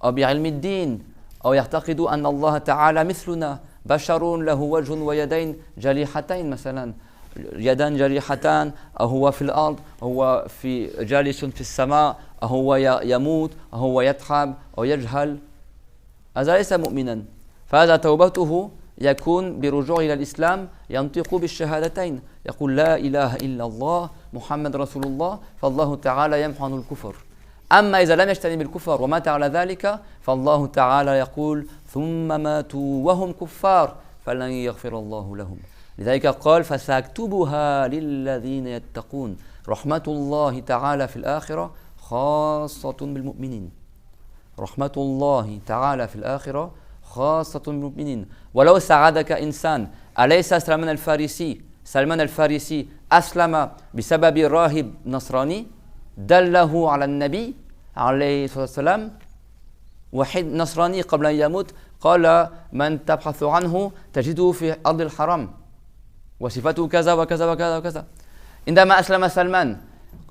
aw bi'ilmi ad-din, aw ya'taqidu anna Allah ta'ala mithluna, basharun lahu wajhun wa yadayn jalihatayn masalan. يدان جريحتان أهو في الأرض أهو في جالس في السماء أهو يموت أهو يتعب أو يجهل هذا ليس مؤمنا فهذا توبته يكون برجوع إلى الإسلام ينطق بالشهادتين يقول لا إله إلا الله محمد رسول الله فالله تعالى يمحو عنه الكفر أما إذا لم يجتنب الكفر ومات على ذلك فالله تعالى يقول ثم ماتوا وهم كفار فلن يغفر الله لهم لذلك قال فسأكتبها للذين يتقون رحمة الله تعالى في الآخرة خاصة بالمؤمنين رحمة الله تعالى في الآخرة خاصة بالمؤمنين ولو ساعدك إنسان أليس سلمان الفارسي أسلم بسبب راهب نصراني دله على النبي عليه الصلاة والسلام واحد نصراني قبل أن يموت قال من تبحث عنه تجده في أرض الحرم وصفته كذا وكذا وكذا وكذا عندما أسلم سلمان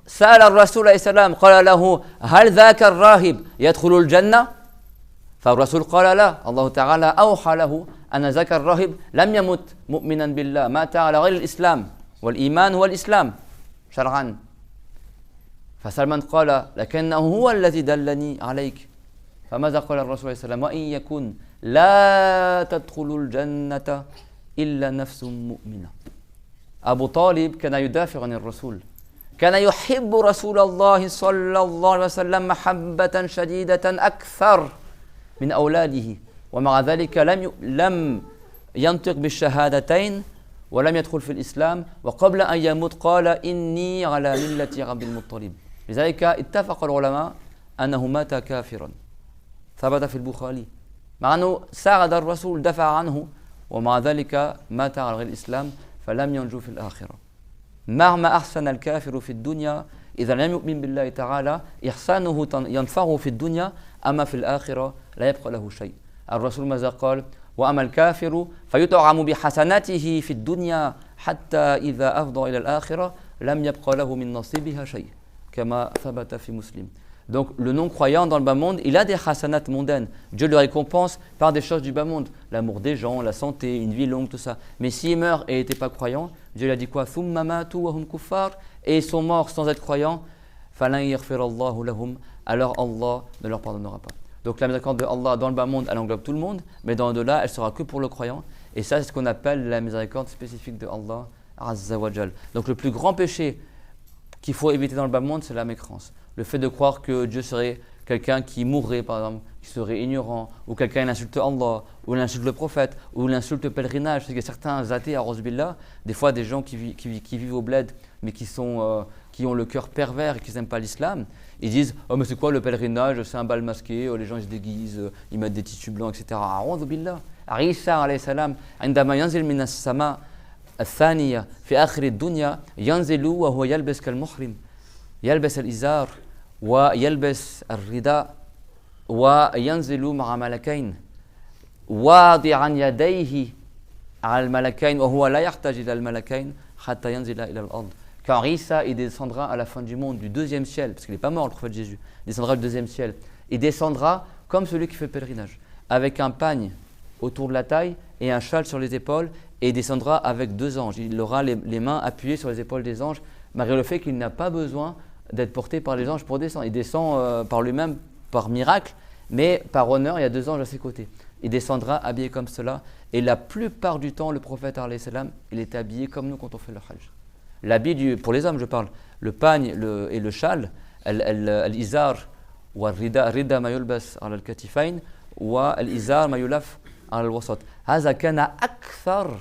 سأل الرسول عليه السلام قال له هل ذاك الراهب يدخل الجنة فالرسول قال لا الله تعالى أوحى له أن ذاك الراهب لم يمت مؤمنا بالله مات على غير الإسلام والإيمان هو الإسلام شرعا فسلمان قال لكنه هو الذي دلني عليك فماذا قال الرسول صلى الله عليه وسلم وإن يكن لا تدخل الجنة إلا نفس مؤمنة. أبو طالب كان يدافع عن الرسول، كان يحب رسول الله صلى الله عليه وسلم محبة شديدة أكثر من أولاده، ومع ذلك لم ينطق بالشهادتين ولم يدخل في الإسلام، وقبل أن يموت قال إني على ملة عبد المطلب. لذلك اتفق العلماء أنه مات كافرا، ثبت في البخاري، مع أنه ساعد الرسول دفع عنه، ومع ذلك مات على غير الإسلام فلم ينجو في الآخرة. مهما أحسن الكافر في الدنيا إذا لم يؤمن بالله تعالى إحسانه ينفعه في الدنيا، أما في الآخرة لا يبقى له شيء. الرسول ماذا قال؟ وأما الكافر فيطعم بحسناته في الدنيا حتى إذا أفضى إلى الآخرة لم يبقى له من نصيبها شيء، كما ثبت في مسلم. Donc le non-croyant dans le bas monde, il a des hasanats mondaines. Dieu le récompense par des choses du bas monde, l'amour des gens, la santé, une vie longue, tout ça. Mais s'il meurt et n'était pas croyant, Dieu lui a dit quoi? Thumma matu wa hum kuffar, et ils sont morts sans être croyants. Falan yaghfirallahu lahum, alors Allah ne leur pardonnera pas. Donc la miséricorde de Allah dans le bas monde, elle englobe tout le monde, mais dans l'au-delà, elle sera que pour le croyant. Et ça, c'est ce qu'on appelle la miséricorde spécifique de Allah Azza wa Jal. Donc le plus grand péché qu'il faut éviter dans le bas monde, c'est la mécrance. Le fait de croire que Dieu serait quelqu'un qui mourrait, par exemple, qui serait ignorant, ou quelqu'un qui insulte Allah, ou il insulte le prophète, ou il insulte le pèlerinage. Il y a certains athées à Rosbillah, des fois des gens qui vivent au bled, mais qui ont le cœur pervers et qui n'aiment pas l'islam. Ils disent « Oh, mais c'est quoi le pèlerinage? C'est un bal masqué, les gens ils se déguisent, ils mettent des tissus blancs, etc. » Rosbillah. Isa alayhi salam, عندما ينزل من السماء الثانية في آخر الدنيا ينزل وهو يلبس كالمحرم يلبس الإزار ويلبس الرداء وينزل مع ملكين واضعا يديه على الملكين وهو لا يحتاج إلى الملكين حتى ينزل إلى الأرض. Quand Isa il descendra à la fin du monde, du deuxième ciel, parce qu'il n'est pas mort le prophète Jésus, il descendra du deuxième ciel, il descendra comme celui qui fait pèlerinage, avec un pagne autour de la taille et un châle sur les épaules, et il descendra avec deux anges. Il aura les mains appuyées sur les épaules des anges, malgré le fait qu'il n'a pas besoin d'être porté par les anges pour descendre. Il descend par lui-même, par miracle, mais par honneur, il y a deux anges à ses côtés. Il descendra habillé comme cela, et la plupart du temps, le prophète, alayhi salam, il est habillé comme nous quand on fait le hajj. L'habit, pour les hommes je parle, le pagne et le châle, al-izar, wa rida ma yulbas ala al-katifayn, wa al-izar ma yulaf ala al-wasat. هذا كان أكثر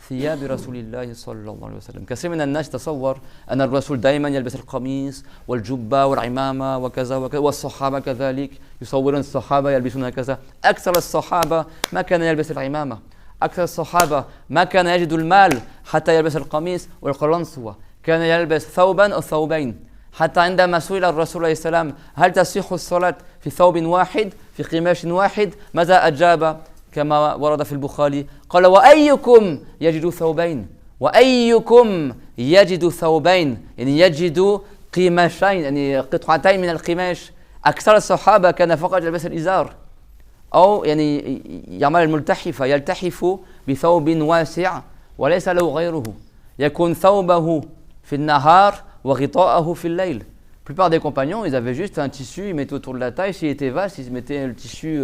ثياب رسول الله صلى الله عليه وسلم. كثير من الناس تصور أن الرسول دائما يلبس القميص والجبة والعمامة وكذا وكذا، والصحابة كذلك يصورون الصحابة يلبسون هكذا. أكثر الصحابة ما كان يلبس العمامة، أكثر الصحابة ما كان يجد المال حتى يلبس القميص والقرنسوة، كان يلبس ثوبا أو ثوبين. حتى عندما سئل الرسول عليه السلام هل تصح الصلاة في ثوب واحد في قماش واحد، ماذا أجاب؟ كما ورد في البخاري قال وأيكم يجد ثوبين، وأيكم يجد ثوبين، يعني يجد قماشين، يعني قطعتين من القماش. أكثر الصحابة كان فقط يلبس الإزار، أو يعني يعمل الملتحف، يلتحف بثوب واسع وليس له غيره، يكون ثوبه في النهار وغطاءه في الليل. La plupart des compagnons, ils avaient juste un tissu, ils mettaient autour de la taille. S'il était vaste, ils mettaient le tissu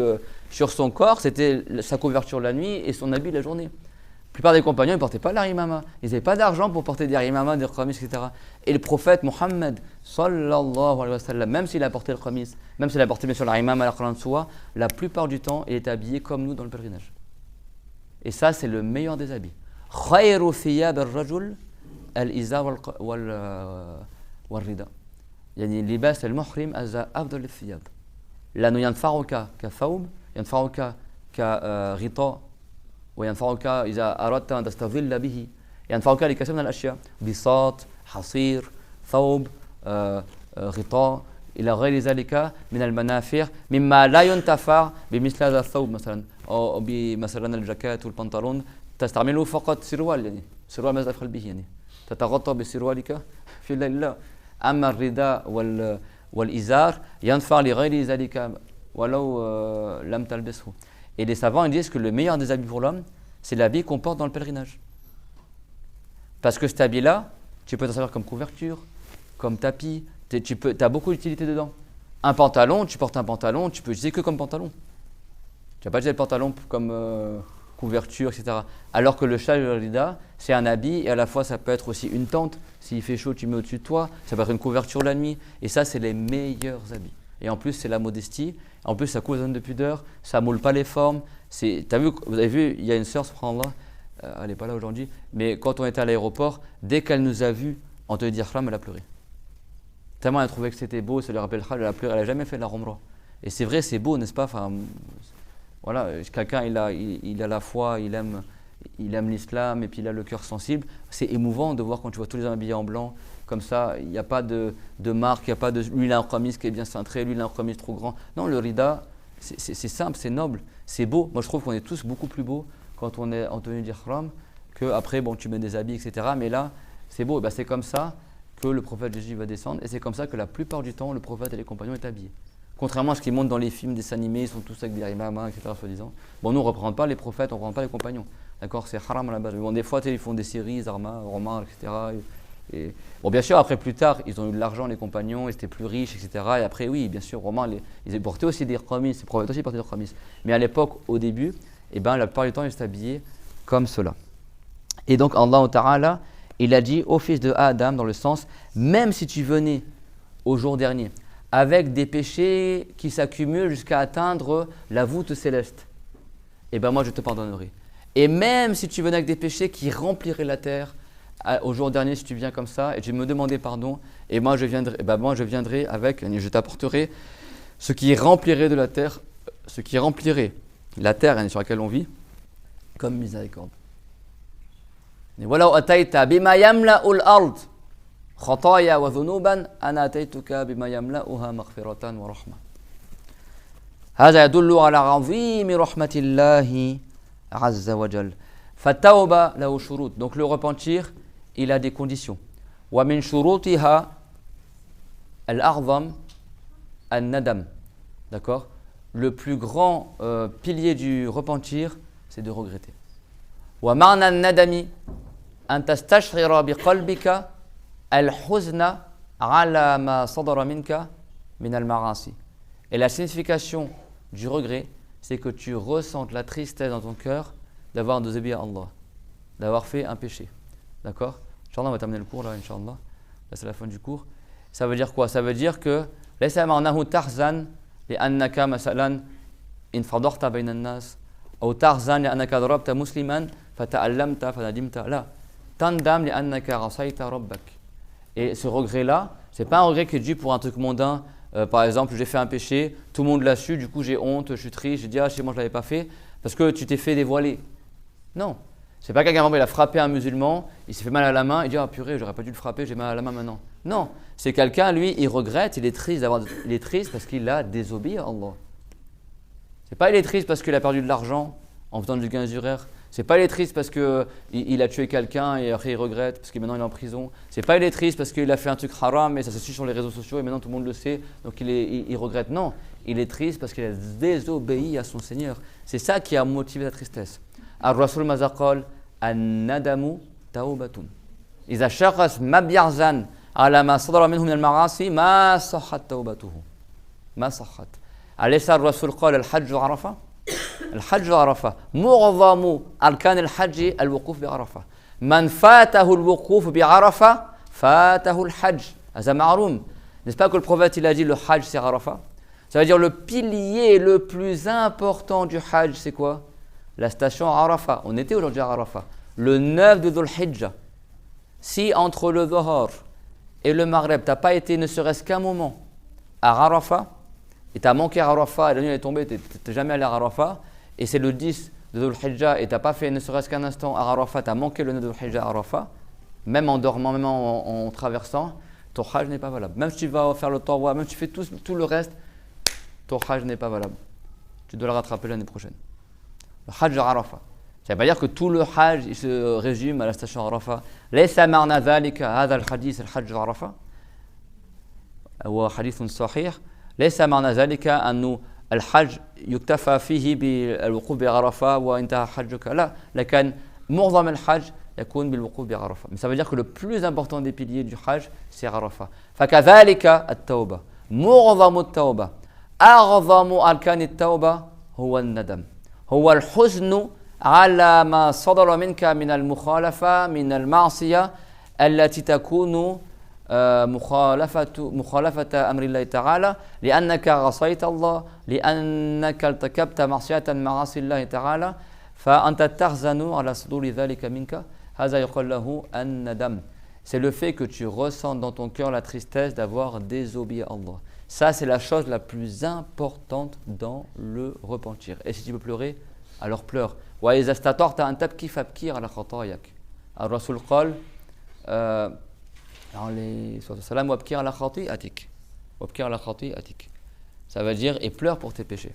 sur son corps, c'était sa couverture la nuit et son habit la journée. La plupart des compagnons, ils ne portaient pas l'harimama. Ils n'avaient pas d'argent pour porter des harimamas, des qamis, etc. Et le prophète Mohammed, sallallahu alayhi wa sallam, même s'il a porté le qamis, même s'il a porté bien sûr l'harimama, la qalansoua, la plupart du temps, il est habillé comme nous dans le pèlerinage. Et ça, c'est le meilleur des habits. Khayru thiyab al-rajul al-izar wal-rida. يعني لباس المحرم أفضل الثياب، لأنه ينفعك كثوب، ينفعك كغطاء، وينفعك إذا أردت أن تستظل به، ينفعك لكثير من الأشياء، بساط، حصير، ثوب، غطاء، إلى غير ذلك من المنافع مما لا ينتفع بمثل هذا الثوب مثلا، أو بمثلا الجاكيت والبنطلون تستعمله فقط سروال، يعني سروال ماذا تفعل به؟ يعني تتغطى بسروالك في الليل؟ لا. أما الرداء والإزار ينفع لغير ذلك ولو لم تلبسه. Et les savants disent que le meilleur des habits pour l'homme, c'est l'habit qu'on porte dans le pèlerinage. Parce que cet habit-là, tu peux t'en servir comme couverture, comme tapis, tu as beaucoup d'utilité dedans. Un pantalon, tu portes un pantalon, tu peux utiliser que comme pantalon. Tu n'as pas utiliser le pantalon comme couverture, etc. Alors que le châle et le rida, c'est un habit et à la fois ça peut être aussi une tente. S'il fait chaud, tu mets au-dessus de toi. Ça peut être une couverture la nuit. Et ça, c'est les meilleurs habits. Et en plus, c'est la modestie. En plus, ça couvre la zone de pudeur. Ça moule pas les formes. Vous avez vu, il y a une sœur, subhanallah, elle n'est pas là aujourd'hui, mais quand on était à l'aéroport, dès qu'elle nous a vus en tenue d'ihram, elle a pleuré. Tellement elle trouvait que c'était beau, ça lui rappelait le Hajj, elle a pleuré. Elle n'a jamais fait de la Umrah. Et c'est vrai, c'est beau, n'est-ce pas? Enfin, voilà, quelqu'un, il a la foi, il aime l'islam et puis il a le cœur sensible. C'est émouvant de voir quand tu vois tous les hommes habillés en blanc, comme ça, il n'y a pas de marque, il n'y a pas de. Lui, il a un qamis qui est bien cintré, lui, il a un qamis trop grand. Non, le rida, c'est simple, c'est noble, c'est beau. Moi, je trouve qu'on est tous beaucoup plus beaux quand on est en tenue d'ihram qu'après, bon, tu mets des habits, etc. Mais là, c'est beau. Ben, c'est comme ça que le prophète Jésus va descendre et c'est comme ça que la plupart du temps, le prophète et les compagnons sont habillés. Contrairement à ce qui montre dans les films, des animés, ils sont tous avec des imams, etc. soi-disant. Bon, nous, on ne représente pas les prophètes, on ne représente pas les compagnons. D'accord, c'est haram à la base. Bon, des fois, ils font des séries, Zarma, Omar, etc. Bon, bien sûr, après, plus tard, ils ont eu de l'argent, les compagnons, ils étaient plus riches, etc. Et après, oui, bien sûr, Omar, ils portaient aussi des qamis, les prophètes aussi portaient des qamis. Mais à l'époque, au début, la plupart du temps, ils étaient habillés comme cela. Et donc, Allah Ta'ala, il a dit au fils de Adam, dans le sens, même si tu venais au jour dernier, avec des péchés qui s'accumulent jusqu'à atteindre la voûte céleste, et moi je te pardonnerai. Et même si tu venais avec des péchés qui rempliraient la terre, au jour dernier, si tu viens comme ça, et tu me demandais pardon, et moi je viendrai avec, et je t'apporterai ce qui remplirait de la terre, ce qui remplirait la terre sur laquelle on vit, comme miséricorde. Et voilà, ataita bima yamla'ul ard خطايا وذنوبا أنا أتيتك بما يملأها مغفرة ورحمة. هذا يدل على عظيم رحمة الله عز وجل. فالتوبة له شروط. Donc le repentir, il a des conditions. ومن شروطها الأعظم الندم. D'accord? Le plus grand pilier du repentir, c'est de regretter. ومعنى الندم أن تستشعر بقلبك al-huzna ala ma sadara minka min al-ma'asi. Et la signification du regret, c'est que tu ressentes la tristesse dans ton cœur d'avoir désobéi à Allah, d'avoir fait un péché. D'accord? Inch'Allah, on va terminer le cours là, Inch'Allah. Là, c'est la fin du cours. Ça veut dire quoi? Ça veut dire que laysa ma'nahu tahzan li'annaka masalan in fadahta bayna an-nas aw tahzan li'annaka darabta musliman fata'allamta fanadimta. La tandam li'annaka asayta rabbak. Et ce regret-là, ce n'est pas un regret qui est dû pour un truc mondain. Par exemple, j'ai fait un péché, tout le monde l'a su, du coup j'ai honte, je suis triste, j'ai dit chez moi je ne l'avais pas fait, parce que tu t'es fait dévoiler. Non, c'est pas quelqu'un qui a frappé un musulman, il s'est fait mal à la main, il dit purée, j'aurais pas dû le frapper, j'ai mal à la main maintenant. Non, c'est quelqu'un, lui, il regrette, il est triste parce qu'il a désobéi à Allah. C'est pas il est triste parce qu'il a perdu de l'argent en faisant du gain usuraire. C'est pas il est triste parce qu'il a tué quelqu'un et après il regrette parce que maintenant il est en prison. C'est pas il est triste parce qu'il a fait un truc haram et ça se suit sur les réseaux sociaux et maintenant tout le monde le sait donc il regrette. Non, il est triste parce qu'il a désobéi à son Seigneur. C'est ça qui a motivé la tristesse. Ar-Rasul mazaqal an-nadamu taubatun. Iza shakhas mabyarzan ala ma sadara minhu min al-ma'asi ma sahhat taubatuhu. Ma sahhat. Alaysa ar-Rasul qala al-hajj arafa? الحج عرفة معظم أركان الحج الوقوف بعرفة من فاته الوقوف بعرفة فاته الحج هذا معلوم. N'est-ce pas que le prophète il a dit le hajj c'est Arafat? Ça veut dire le pilier le plus important du hajj c'est quoi? La station Arafat. On était aujourd'hui à Arafat le 9 de Dhul Hijjah. Si entre le Dhuhr et le Maghreb tu n'as pas été ne serait-ce qu'un moment à Arafat et tu as manqué à Arafat et la nuit est tombée, tu n'es jamais allé à Arafat et c'est le 10 de Dhul Hijjah et tu n'as pas fait ne serait-ce qu'un instant à Arafat, tu as manqué le 9 de Dhul Hijjah à Arafat, même en dormant, même en traversant, ton hajj n'est pas valable. Même si tu vas faire le tawaf, même si tu fais tout le reste, ton hajj n'est pas valable. Tu dois le rattraper l'année prochaine. Le hajj à Arafat. Ça ne veut pas dire que tout le hajj il se résume à la station Arafat. Laysa ma'na dhalika hadha al-hadith al-hajj à Arafat. Ou hadith sahih. ليس معنى ذلك أن الحج يكتفى فيه بالوقوف بعرفة وانتهى حجك لا لكن معظم الحج يكون بالوقوف بعرفة. Mais ça veut dire que le plus important des piliers du hajj c'est Arafat. فكذلك التوبة معظم التوبة أعظم أركان التوبة هو الندم هو الحزن على ما صدر منك من المخالفة من المعصية التي تكون مخالفة أمر الله تعالى لأنك عصيت الله لأنك ارتكبت معصية معاصي الله تعالى فأنت تحزن على صدور ذلك منك هذا يقال له الندم. C'est le fait que tu ressens dans ton cœur la tristesse d'avoir désobéi à Allah. Ça, c'est la chose la plus importante dans le repentir. Et si tu peux pleurer, alors pleure. وإذا استطعت أن تبكي فابكي على خطاياك. الرسول قال عليه الصلاة والسلام وابكي على خطيئتك. وابكي على خطيئتك. Ça veut dire et pleure pour tes péchés.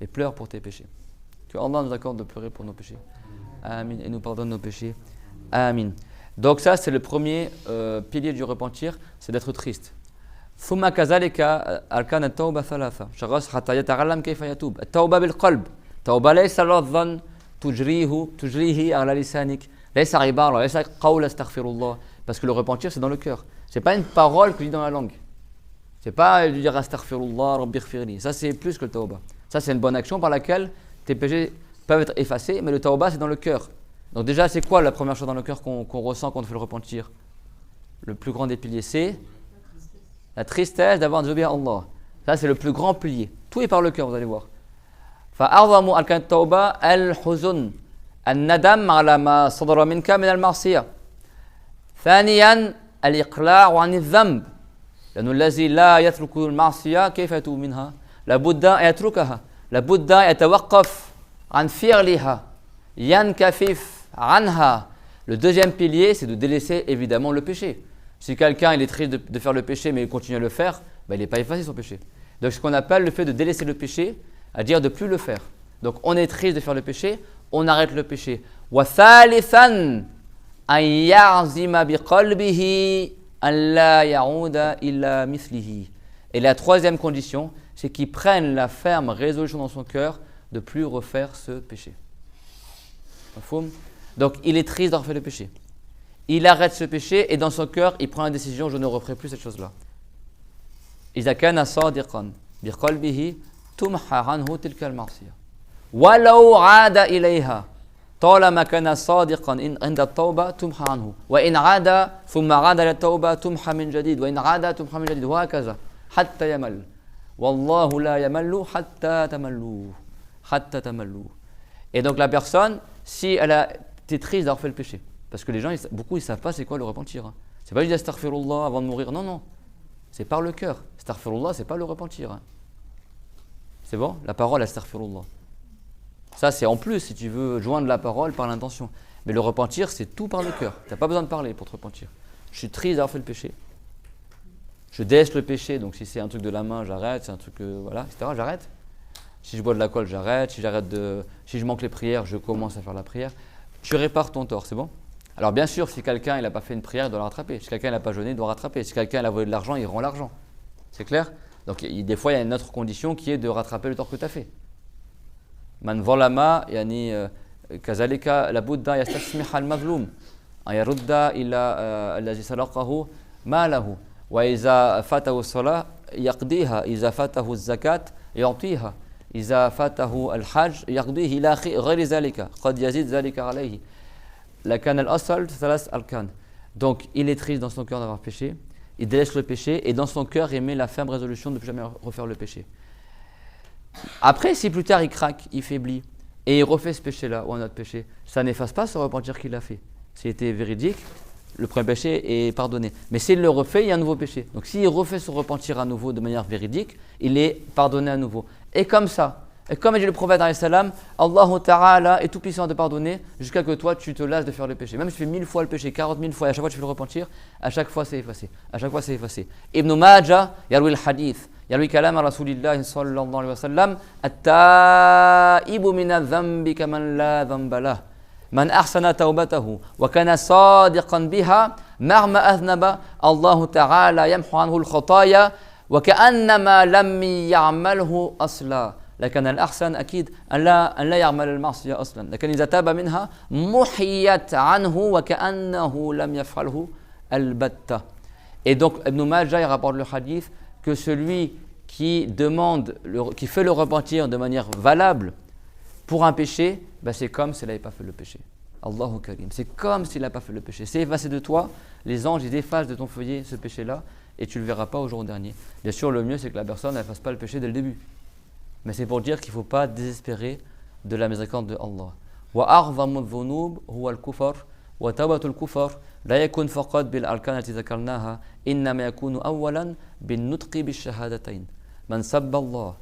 Et pleure pour tes péchés. Que Allah nous accorde de pleurer pour nos péchés. Amin. Et nous pardonne nos péchés. Amin. Donc ça, c'est le premier pilier du repentir, c'est d'être triste. ثم كذلك أركان التوبة ثلاثة. شخص حتى يتعلم كيف يتوب. التوبة بالقلب. توبة ليس لفظا تجريه على لسانك. ليس عبارة ليس قول استغفر الله. Parce que le repentir, c'est dans le cœur. C'est pas une parole que tu dis dans la langue. C'est pas de dire astaghfirullah, rabbi ighfirli. Ça, c'est plus que le tawbah. Ça, c'est une bonne action par laquelle tes péchés peuvent être effacés, mais le tawbah, c'est dans le cœur. Donc déjà, c'est quoi la première chose dans le cœur qu'on ressent quand on fait le repentir? Le plus grand des piliers, c'est la tristesse d'avoir désobéi à Allah. Ça, c'est le plus grand pilier. Tout est par le cœur, vous allez voir. فأعظم أركان التوبة الحزن الندم على ما صدر منك من المعصية. ثانيا الإقلاع عن الذنب. لأن الذي لا يترك المعصية كيف يتوب منها؟ لابد أن يتركها. لابد أن يتوقف عن فعلها. ينكفف عنها. Le deuxième pilier, c'est de délaisser évidemment le péché. Si quelqu'un il est triste de faire le péché mais il continue à le faire, ben, il n'est pas effacé son péché. Donc ce qu'on appelle le fait de délaisser le péché, à dire de plus le faire. Donc on est triste de faire le péché, on arrête le péché. وثالثا أن يعزم بقلبه أن لا يعود إلى مثله. Et la troisième condition, c'est qu'il prenne la ferme résolution dans son cœur de plus refaire ce péché. Donc il est triste d'avoir fait le péché. Il arrête ce péché et dans son cœur, il prend la décision, je ne referai plus cette chose-là. إذا كان صادقا بقلبه تمحى عنه تلك المعصية ولو عاد إليها طالما كان صادقا عند التوبة تمحى عنه وإن عاد ثم عاد إلى التوبة تمحى من جديد وإن عاد تمحى من جديد وهكذا حتى يمل والله لا يمل حتى تملوا حتى تملوا. Et donc la personne, si elle a été triste d'avoir fait le péché, parce que les gens, beaucoup, ils ne savent pas c'est quoi le repentir. Hein. C'est pas juste astaghfirullah avant de mourir, non, non. C'est par le cœur. Astaghfirullah, c'est pas le repentir. Hein. C'est bon? La parole, astaghfirullah. Ça, c'est en plus, si tu veux joindre la parole par l'intention. Mais le repentir, c'est tout par le cœur. Tu n'as pas besoin de parler pour te repentir. Je suis triste d'avoir fait le péché. Je délaisse le péché, donc si c'est un truc de la main, j'arrête. C'est un truc, voilà, etc., j'arrête. Si je bois de l'alcool, j'arrête. Si je manque les prières, je commence à faire la prière. Tu répares ton tort, c'est bon? Alors bien sûr, si quelqu'un n'a pas fait une prière, il doit la rattraper. Si quelqu'un n'a pas jeûné, il doit rattraper. Si quelqu'un a volé de l'argent, il rend l'argent. C'est clair? Donc des fois, il y a une autre condition qui est de rattraper le tort que tu as fait. Man zalama, yani kazalika la budda yastasmiha al-mazlum an yarudda ila allazi saraqahu malahu wa iza fatahu as-salah yaqdiha iza fatahu az-zakat yu'tiha iza fatahu al-hajj yaqdihi ila ghayri zalika qad yazid zalika alayhi. Lakan al-asl thalas arkan. Donc il est triste dans son cœur d'avoir péché, il délaisse le péché et dans son cœur il met la ferme résolution de ne plus jamais refaire le péché. Après, si plus tard il craque, il faiblit et il refait ce péché-là ou un autre péché, ça n'efface pas ce repentir qu'il a fait. S'il était véridique, le premier péché est pardonné. Mais s'il le refait, il y a un nouveau péché. Donc s'il refait se repentir à nouveau de manière véridique, il est pardonné à nouveau. Et comme ça, et comme a dit le prophète alayhi salam, Allah Ta'ala est tout puissant de pardonner jusqu'à que toi tu te lasses de faire le péché. Même si tu fais 1000 fois le péché, 40 000 fois, et à chaque fois tu fais le repentir, à chaque fois c'est effacé. À chaque fois c'est effacé. Ibn Majah, yarwi al-hadith. يروي كلام رسول الله صلى الله عليه وسلم التائب من الذنب كمن لا ذنب له من أحسن توبته وكان صادقا بها مهما أذنب الله تعالى يمحو عنه الخطايا وكأنما لم يعمله أصلا. لكن الأحسن أكيد أن لا يعمل المعصية أصلا لكن إذا تاب منها محيت عنه وكأنه لم يفعله البتة. Et donc Ibn Majah il rapporte le hadith que celui qui qui fait le repentir de manière valable pour un péché, c'est comme s'il n'avait pas fait le péché. Allahu Karim. C'est comme s'il n'a pas fait le péché. C'est effacé de toi. Les anges, ils effacent de ton feuillet ce péché-là et tu ne le verras pas au jour dernier. Bien sûr, le mieux, c'est que la personne ne fasse pas le péché dès le début. Mais c'est pour dire qu'il ne faut pas désespérer de la miséricorde de Allah. وأعظم الذنوب هو الكفر وتوبة الكفر لا يكون فقط بالأركان التي ذكرناها إنما يكون أولا بالنطق بالشهادتين من سب الله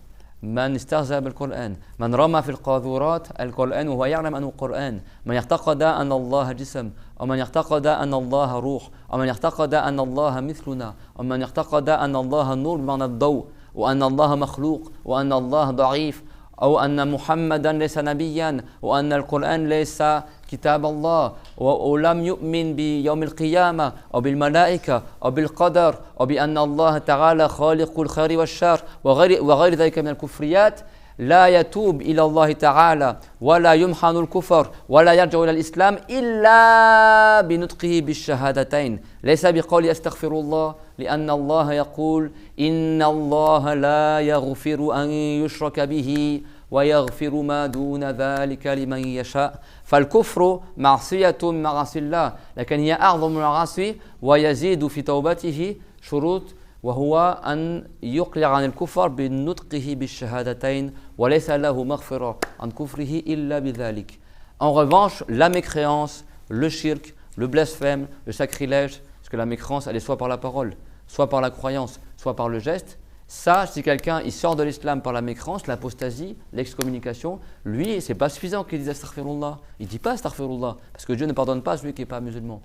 من استهزأ بالقرآن من رمى في القاذورات القرآن وهو يعلم أنه قرآن من يعتقد أن الله جسم ومن يعتقد أن الله روح ومن يعتقد أن الله مثلنا ومن يعتقد أن الله نور بمعنى الضوء وأن الله مخلوق وأن الله ضعيف أو أن محمدا ليس نبيا وأن القرآن ليس كتاب الله ولم يؤمن بيوم القيامة أو بالملائكة أو بالقدر أو بأن الله تعالى خالق الخير والشر وغير ذلك من الكفريات لا يتوب إلى الله تعالى ولا يمحن الكفر ولا يرجع إلى الإسلام إلا بنطقه بالشهادتين ليس بقول أستغفر الله لأن الله يقول إن الله لا يغفر أن يشرك به ويغفر ما دون ذلك لمن يشاء فالكفر معصية من معاصي الله لكن هي أعظم المعاصي ويزيد في توبته شروط وهو أن يقلع عن الكفر بنطقه بالشهادتين وليس له مغفرة عن كفره إلا بذلك. En revanche, la mécréance, le shirk, le blasphème, le sacrilège, parce que la mécréance, elle est soit par la parole, soit par la croyance, soit par le geste. Ça, si quelqu'un il sort de l'islam par la mécréance, l'apostasie, l'excommunication, lui, c'est pas suffisant qu'il dise astaghfirullah. Il dit pas astaghfirullah, parce que Dieu ne pardonne pas celui qui n'est pas musulman,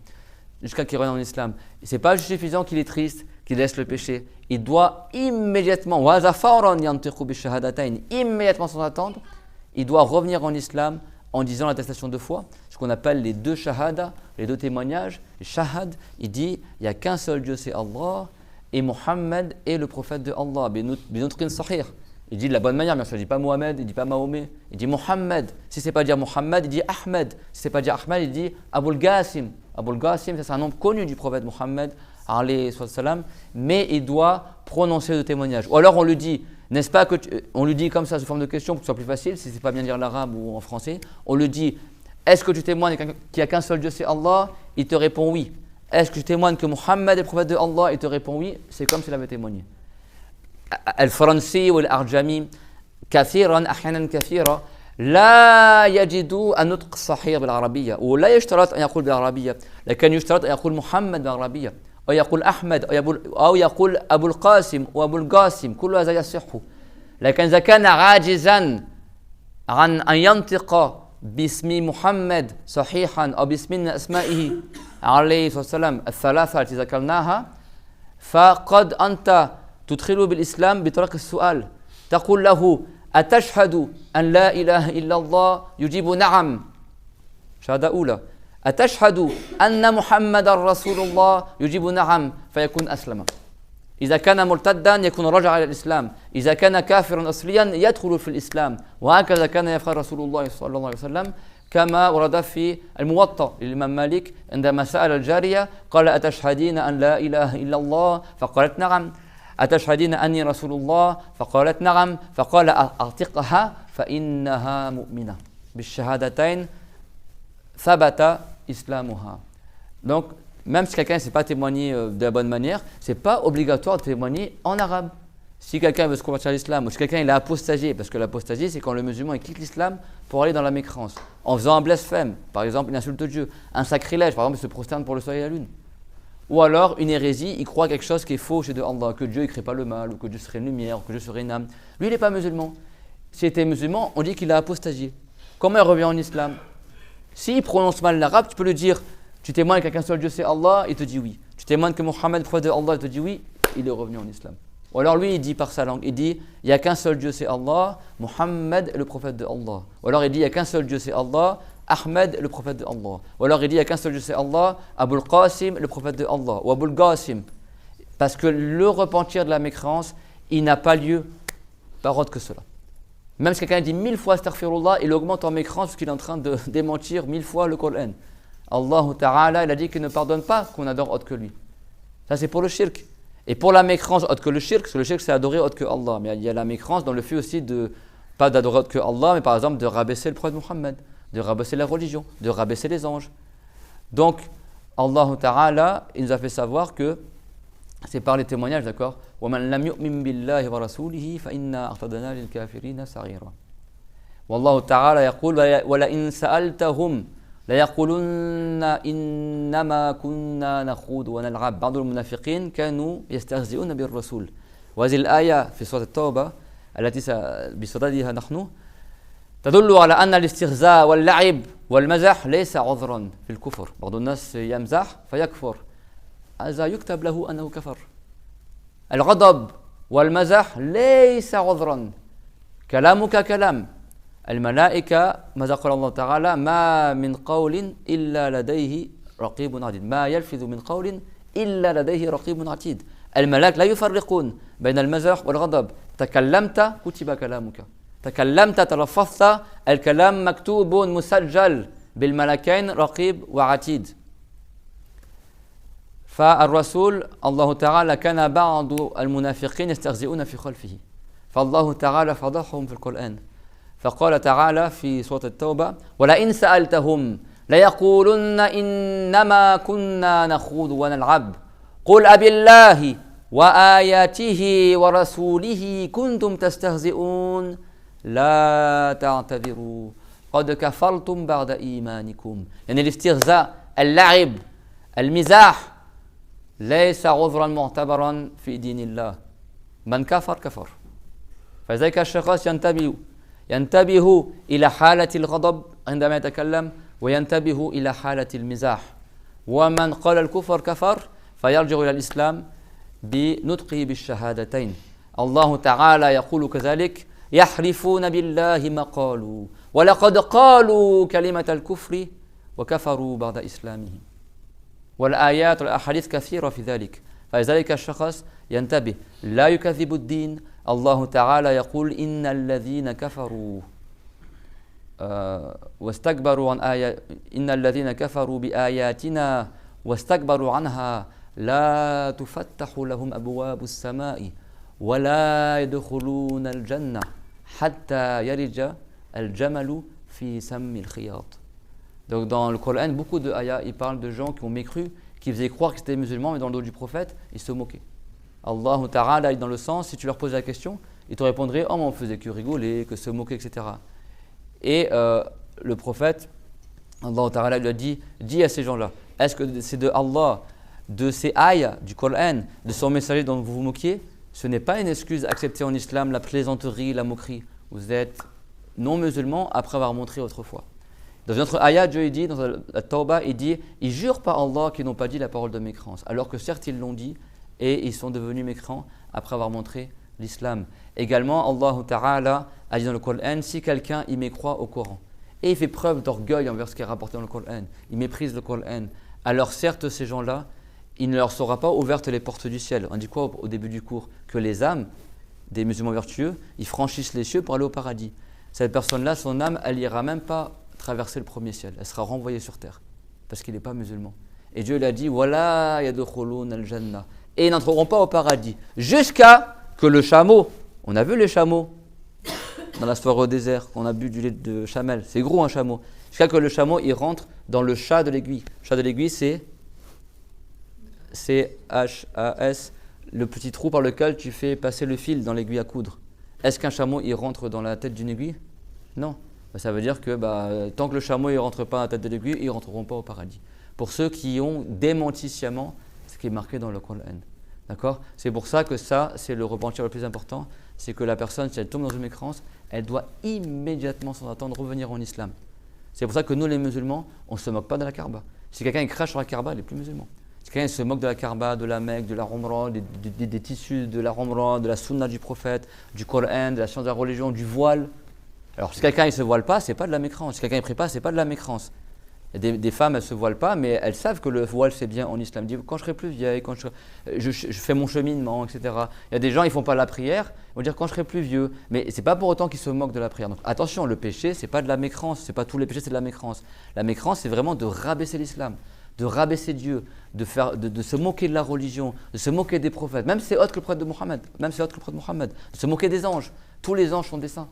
jusqu'à qu'il revienne en islam. C'est pas suffisant qu'il est triste, qu'il laisse le péché. Il doit immédiatement, immédiatement sans attendre, il doit revenir en islam en disant l'attestation de foi, ce qu'on appelle les deux shahada, les deux témoignages. Shahad, il dit, il n'y a qu'un seul Dieu, c'est Allah, et Mohammed est le prophète de Allah. Binutrin sahih. Il dit de la bonne manière, bien sûr, il ne dit pas Mohamed, il ne dit pas Mahomet, il dit Mohammed. Si ce n'est pas dire Mohammed, il dit Ahmed. Si ce n'est pas dire Ahmed, il dit Abul Qasim. Abul Qasim, c'est un nom connu du prophète Mohammed, mais il doit prononcer le témoignage. Ou alors on lui dit, n'est-ce pas on lui dit comme ça sous forme de question pour que ce soit plus facile, si ce n'est pas bien dire l'arabe ou en français, on lui dit, est-ce que tu témoignes qu'il n'y a qu'un seul Dieu, c'est Allah? Il te répond oui. Est-ce que tu témoignes que Mohammed est le prophète de Allah? Il te répond oui. C'est comme s'il avait témoigné. الفرنسي والأعجمي كثيرا أحيانا كثيرا لا يجد النطق الصحيح بالعربية ولا يشترط أن يقول بالعربية لكن يشترط أن يقول محمد بالعربية أو يقول أحمد أو يقول أبو القاسم وأبو القاسم كل هذا يصح لكن إذا كان عاجزا عن أن ينطق باسم محمد صحيحا أو باسم من أسمائه عليه الصلاة والسلام الثلاثة التي ذكرناها فقد أنت تدخله بالإسلام بطريقة السؤال تقول له أتشهد أن لا إله إلا الله يجيب نعم شهادة أولى أتشهد أن محمد رسول الله يجيب نعم فيكون أسلم إذا كان مرتدا يكون رجع إلى الإسلام إذا كان كافرا أصليا يدخل في الإسلام وهكذا كان يفعل رسول الله صلى الله عليه وسلم كما ورد في الموطأ للإمام مالك عندما سأل الجارية قال أتشهدين أن لا إله إلا الله فقالت نعم أتشهدين أني رسول الله فقالت نعم فقال أعتقها فإنها مؤمنة بالشهادتين ثبت إسلامها. Donc même si quelqu'un ne s'est pas témoigné de la bonne manière, ce n'est pas obligatoire de témoigner en arabe. Si quelqu'un veut se convertir à l'islam ou si quelqu'un il est apostasié, parce que l'apostasie c'est quand le musulman il quitte l'islam pour aller dans la mécréance, en faisant un blasphème, par exemple il insulte Dieu, un sacrilège, par exemple il se prosterne pour le soleil et la lune. Ou alors une hérésie, il croit quelque chose qui est faux chez Allah, que Dieu ne crée pas le mal, ou que Dieu serait une lumière, ou que Dieu serait une âme. Lui, il n'est pas musulman. S'il était musulman, on dit qu'il a apostasié. Comment il revient en islam? S'il prononce mal l'arabe, tu peux lui dire, tu témoignes qu'un seul Dieu c'est Allah, il te dit oui. Tu témoignes que Mohammed est le prophète de Allah, il te dit oui, il est revenu en islam. Ou alors lui, il dit par sa langue, il dit, il n'y a qu'un seul Dieu c'est Allah, Mohammed est le prophète de Allah. Ou alors il dit, il n'y a qu'un seul Dieu c'est Allah, Ahmed, le prophète de Allah. Ou alors il dit, il n'y a qu'un seul Dieu, c'est Allah, Abul Qasim, le prophète de Allah, ou Abul Qasim. Parce que le repentir de la mécréance, il n'a pas lieu par autre que cela. Même si quelqu'un dit 1000 fois astaghfirullah, il augmente en mécréance parce qu'il est en train de démentir 1000 fois le Coran. Allah Ta'ala, il a dit qu'il ne pardonne pas qu'on adore autre que lui. Ça c'est pour le shirk. Et pour la mécrance autre que le shirk, parce que le shirk c'est adorer autre que Allah, mais il y a la mécrance dans le fait aussi de, pas d'adorer autre que Allah, mais par exemple de rabaisser le prophète Muhammad, de rabaisser la religion, de rabaisser les anges. Donc, Allah Ta'ala, il nous a fait savoir que c'est par les témoignages, d'accord? وَمَنْ لَمْ يُؤْمِنْ بِاللَّهِ وَرَسُولِهِ فَإِنَّا أَعْتَدْنَا لِلْكَافِرِينَ سَعِيرًا. والله تعالى يقول ولئن سألتهم ليقولن إنما كنا نخوض ونلعب. بعض المنافقين كانوا يستهزئون بالرسول. وهذه الآية في سورة التوبة التي بصددها نحن تدل على أن الاستهزاء واللعب والمزح ليس عذرا في الكفر. بعض الناس يمزح فيكفر، هذا يكتب له أنه كفر. الغضب والمزح ليس عذرا، كلامك كلام الملائكة. ماذا قال الله تعالى؟ ما من قول إلا لديه رقيب عتيد، ما يلفظ من قول إلا لديه رقيب عتيد. الملائكة لا يفرقون بين المزح والغضب. تكلمت كتب كلامك، تكلمت تلفظت، الكلام مكتوب مسجل بالملكين رقيب وعتيد. فالرسول الله تعالى كان بعض المنافقين يستهزئون في خلفه، فالله تعالى فضحهم في القرآن. فقال تعالى في سورة التوبة ولئن سألتهم ليقولن إنما كنا نخوض ونلعب قل أبالله وآياته ورسوله كنتم تستهزئون لا تعتذروا قد كفرتم بعد إيمانكم. يعني الاستهزاء، اللعب، المزاح ليس عذرا معتبرا في دين الله. من كفر كفر. فذلك الشخص ينتبه إلى حالة الغضب عندما يتكلم، وينتبه إلى حالة المزاح. ومن قال الكفر كفر فيرجع إلى الإسلام بنطقه بالشهادتين. الله تعالى يقول كذلك يحلفون بالله ما قالوا ولقد قالوا كلمة الكفر وكفروا بعد إسلامهم. والآيات والأحاديث كثيرة في ذلك. فلذلك الشخص ينتبه، لا يكذب الدين. الله تعالى يقول إن الذين كفروا واستكبروا عن إن الذين كفروا بآياتنا واستكبروا عنها لا تفتح لهم أبواب السماء ولا يدخلون الجنة حتى يلج الجمل في سم الخياط. Donc dans le Coran, beaucoup de ayats, ils parlent de gens qui ont mécru, qui faisaient croire qu'ils étaient musulmans, mais dans le dos du prophète, ils se moquaient. Allah Ta'ala est dans le sens, si tu leur posais la question, ils te répondraient « Oh, mais on faisait que rigoler, que se moquer, etc. » Et le prophète, Allah Ta'ala lui a dit « Dis à ces gens-là, est-ce que c'est de Allah, de ces ayats du Coran, de son messager dont vous vous moquiez? Ce n'est pas une excuse acceptée en islam, la plaisanterie, la moquerie. Vous êtes non-musulmans après avoir montré autrefois. » Dans une autre ayat, Dieu dit, dans la Tawbah, il dit « Ils jurent par Allah qu'ils n'ont pas dit la parole de mécrance, alors que certes ils l'ont dit, et ils sont devenus mécrants après avoir montré l'islam. » Également, Allah Ta'ala a dit dans le Coran, si quelqu'un y mécroit au Coran, et il fait preuve d'orgueil envers ce qui est rapporté dans le Coran, il méprise le Coran, alors certes ces gens-là, il ne leur sera pas ouvertes les portes du ciel. On dit quoi au début du cours? Que les âmes des musulmans vertueux, ils franchissent les cieux pour aller au paradis. Cette personne-là, son âme, elle n'ira même pas traverser le premier ciel, elle sera renvoyée sur terre, parce qu'il n'est pas musulman. Et Dieu lui a dit, voilà, yadkhulun al-jannah. Et ils n'entreront pas au paradis, jusqu'à que le chameau, on a vu les chameaux dans la soirée au désert, on a bu du lait de chamel, c'est gros un chameau, jusqu'à que le chameau il rentre dans le chat de l'aiguille. Le chat de l'aiguille, c'est C-H-A-S, le petit trou par lequel tu fais passer le fil dans l'aiguille à coudre. Est-ce qu'un chameau il rentre dans la tête d'une aiguille? Non. Ça veut dire que tant que le chameau ne rentre pas dans la tête de l'aiguille, ils ne rentreront pas au paradis. Pour ceux qui ont démenti sciemment ce qui est marqué dans le Coran. D'accord? C'est pour ça que ça, c'est le repentir le plus important. C'est que la personne, si elle tombe dans une mécrance, elle doit immédiatement, sans attendre, revenir en islam. C'est pour ça que nous, les musulmans, on ne se moque pas de la Kaaba. Si quelqu'un crache sur la Kaaba, il n'est plus musulman. Si quelqu'un se moque de la Kaaba, de la Mecque, de la Umrah, des tissus de la Umrah, de la Sunna du prophète, du Coran, de la science de la religion, du voile. Alors si quelqu'un ne se voile pas, ce n'est pas de la mécrance. Si quelqu'un ne prie pas, ce n'est pas de la mécrance. Il y a des femmes, elles ne se voilent pas, mais elles savent que le voile c'est bien en islam. Elles disent, quand je serai plus vieille, quand je fais mon cheminement, etc. Il y a des gens, ils ne font pas la prière, ils vont dire quand je serai plus vieux. Mais ce n'est pas pour autant qu'ils se moquent de la prière. Donc attention, le péché, ce n'est pas de la mécrance. Ce n'est pas tous les péchés, c'est de la mécrance. La mécrance, c'est vraiment de rabaisser l'islam. de rabaisser Dieu, de se moquer de la religion, de se moquer des prophètes, même si c'est autre que le prophète de Mohammed, de se moquer des anges. Tous les anges sont des saints.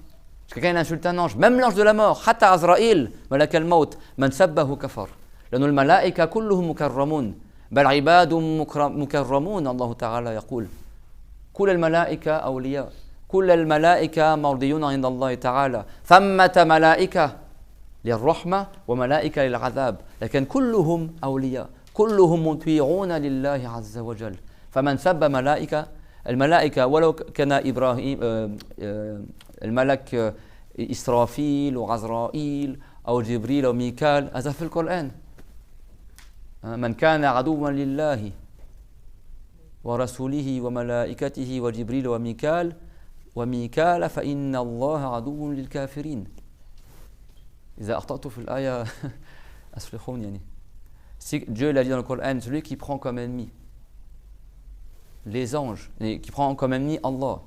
Si quelqu'un insulte un ange, même l'ange de la mort, hatta Azraïl, malak al-maut, man sabbahu kafar. Lanu al-malaika kulluhum mukarramun, bal ibadum mukarramun, Allah Ta'ala yaqul. كل الملائكة أولياء كل الملائكة مرضيون عند الله تعالى ثمة ملائكة للرحمة وملائكة للعذاب لكن كلهم أولياء كلهم مطيعون لله عز وجل فمن سب الملائكة ولو كان إبراهيم الملك إسرافيل وعزرائيل أو جبريل وميكال هذا في القرآن من كان عدوا لله ورسوله وملائكته وجبريل وميكال فإن الله عدو للكافرين إذا أخطأت في الآية أصلحون يعني. Si Dieu l'a dit dans le Coran, celui qui prend comme ennemi les anges, et qui prend comme ennemi Allah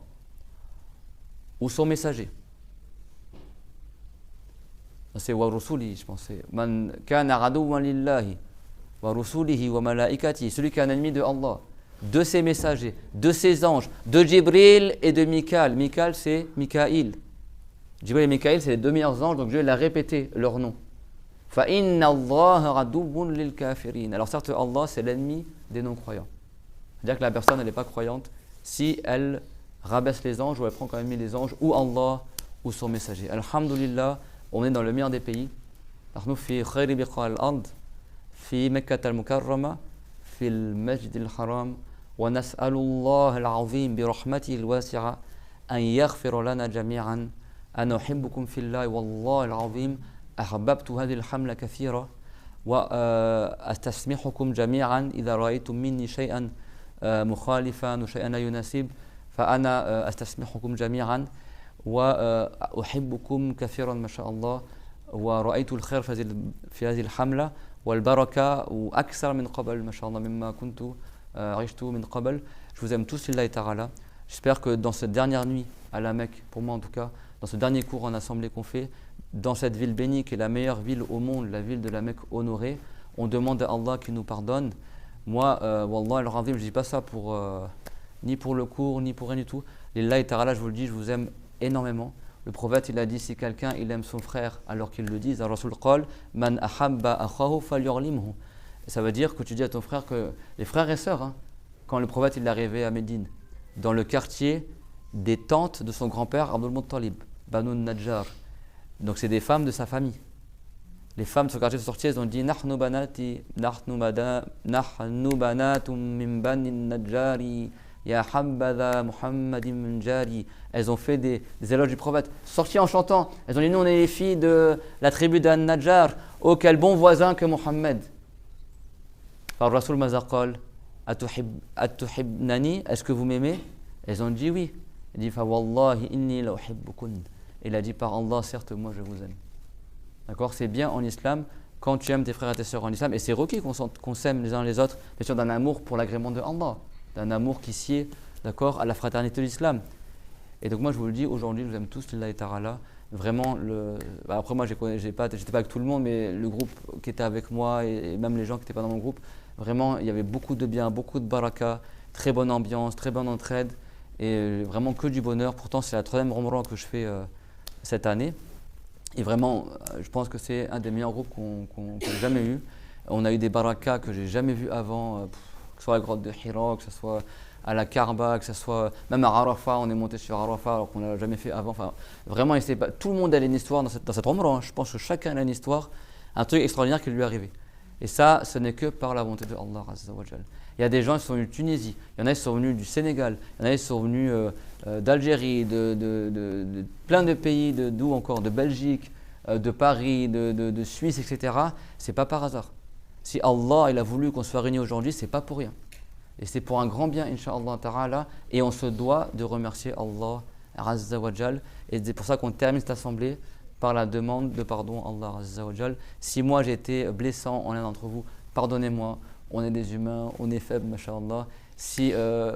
ou son messager. C'est wa rusuli, je pense. Man kana aduwan lillahi wa rusulihi wa malaikatihi, celui qui est un ennemi de Allah, de ses messagers, de ses anges, de Jibril et de Mikaël. Mikaël, c'est Mikaïl. Jibril et Mikaïl, c'est les deux meilleurs anges, donc Dieu l'a répété leur nom. فَإِنَّ اللَّهَ عَدُوٌّ لِلْكَافِرِينَ. Alors certes, Allah, c'est l'ennemi des non-croyants. C'est-à-dire que la personne, elle n'est pas croyante si elle rabaisse les anges ou elle prend comme ennemi les anges ou Allah ou son messager. Alhamdulillah, on est dans le meilleur des pays. نحن في خير بقاع الأرض في مكة المكرمة في المسجد الحرام ونسأل الله العظيم برحمته الواسعة أن يغفر لنا جميعا. أنا أحبكم في الله والله العظيم أحببت هذه الحملة كثيرا وأستسمحكم جميعا إذا رأيتم مني شيئا مخالفا وشيئا لا يناسب فأنا أستسمحكم جميعا وأحبكم كثيرا ما شاء الله ورأيت الخير في هذه الحملة والبركة وأكثر من قبل ما شاء الله مما كنت عشت من قبل. Je vous aime tous lillahi ta'ala. J'espère que dans cette dernière nuit à la Mecque, pour moi en tout cas, dans ce dernier cours en assemblée qu'on fait, dans cette ville bénie qui est la meilleure ville au monde, la ville de la Mecque honorée, on demande à Allah qu'il nous pardonne. Moi, Wallah al-Azim, je ne dis pas ça ni pour le cours, ni pour rien du tout. Lillahi ta'ala, je vous le dis, je vous aime énormément. Le prophète, il a dit, si quelqu'un il aime son frère alors qu'il le dit, Rasul qal, man ahabba akhahu falyurlimhu. Ça veut dire que tu dis à ton frère que les frères et sœurs, hein, quand le prophète il est arrivé à Médine, dans le quartier des tantes de son grand-père Abdul Muttalib, Banu Najjar. Donc c'est des femmes de sa famille. Les femmes de ce quartier sont sorties, elles ont dit nahnu banatum min bani Najjari ya habadha Muhammadim min jari. Elles ont fait des éloges du prophète, sorties en chantant. Elles ont dit nous on est les filles de la tribu d'An Najjar. Oh quel bon voisin que Mohammed. Par Rasul Mazaqal, atuhibnani, est-ce que vous m'aimez? Elles ont dit oui. Il dit fa wallahi inni la uhibbukun. Il a dit par Allah, certes moi je vous aime. D'accord, c'est bien en islam quand tu aimes tes frères et tes sœurs en islam, et c'est requis qu'on s'aime les uns les autres, bien sûr d'un amour pour l'agrément de Allah, d'un amour qui sied, d'accord, à la fraternité de l'islam. Et donc moi je vous le dis, aujourd'hui je vous aime tous, lillahi ta'ala. Vraiment, après moi j'étais pas avec tout le monde, mais le groupe qui était avec moi et même les gens qui n'étaient pas dans mon groupe, vraiment il y avait beaucoup de bien, beaucoup de baraka, très bonne ambiance, très bonne entraide et vraiment que du bonheur. Pourtant c'est la 3e Ramadan que je fais cette année et vraiment je pense que c'est un des meilleurs groupes qu'on ait jamais eu. On a eu des barakas que j'ai jamais vus avant, que ce soit à la grotte de Hira, que ce soit à la Kaaba, que ce soit même à Arafat, on est monté sur Arafat alors qu'on ne l'a jamais fait avant. Enfin, vraiment, tout le monde a une histoire dans cette Ramadan. Je pense que chacun a une histoire, un truc extraordinaire qui lui est arrivé. Et ça, ce n'est que par la volonté de Allah Azza wa Jal. Il y a des gens qui sont venus de Tunisie, il y en a qui sont venus du Sénégal, il y en a qui sont venus d'Algérie, de plein de pays, d'où encore, de Belgique, de Paris, de Suisse, etc. C'est pas par hasard. Si Allah il a voulu qu'on soit réunis aujourd'hui, c'est pas pour rien. Et c'est pour un grand bien, Inch'Allah Ta'ala, et on se doit de remercier Allah Azza wa Jal. Et c'est pour ça qu'on termine cette assemblée par la demande de pardon à Allah Azza wa Jal. Si moi j'ai été blessant en l'un d'entre vous, pardonnez-moi, on est des humains, on est faibles, masha'Allah.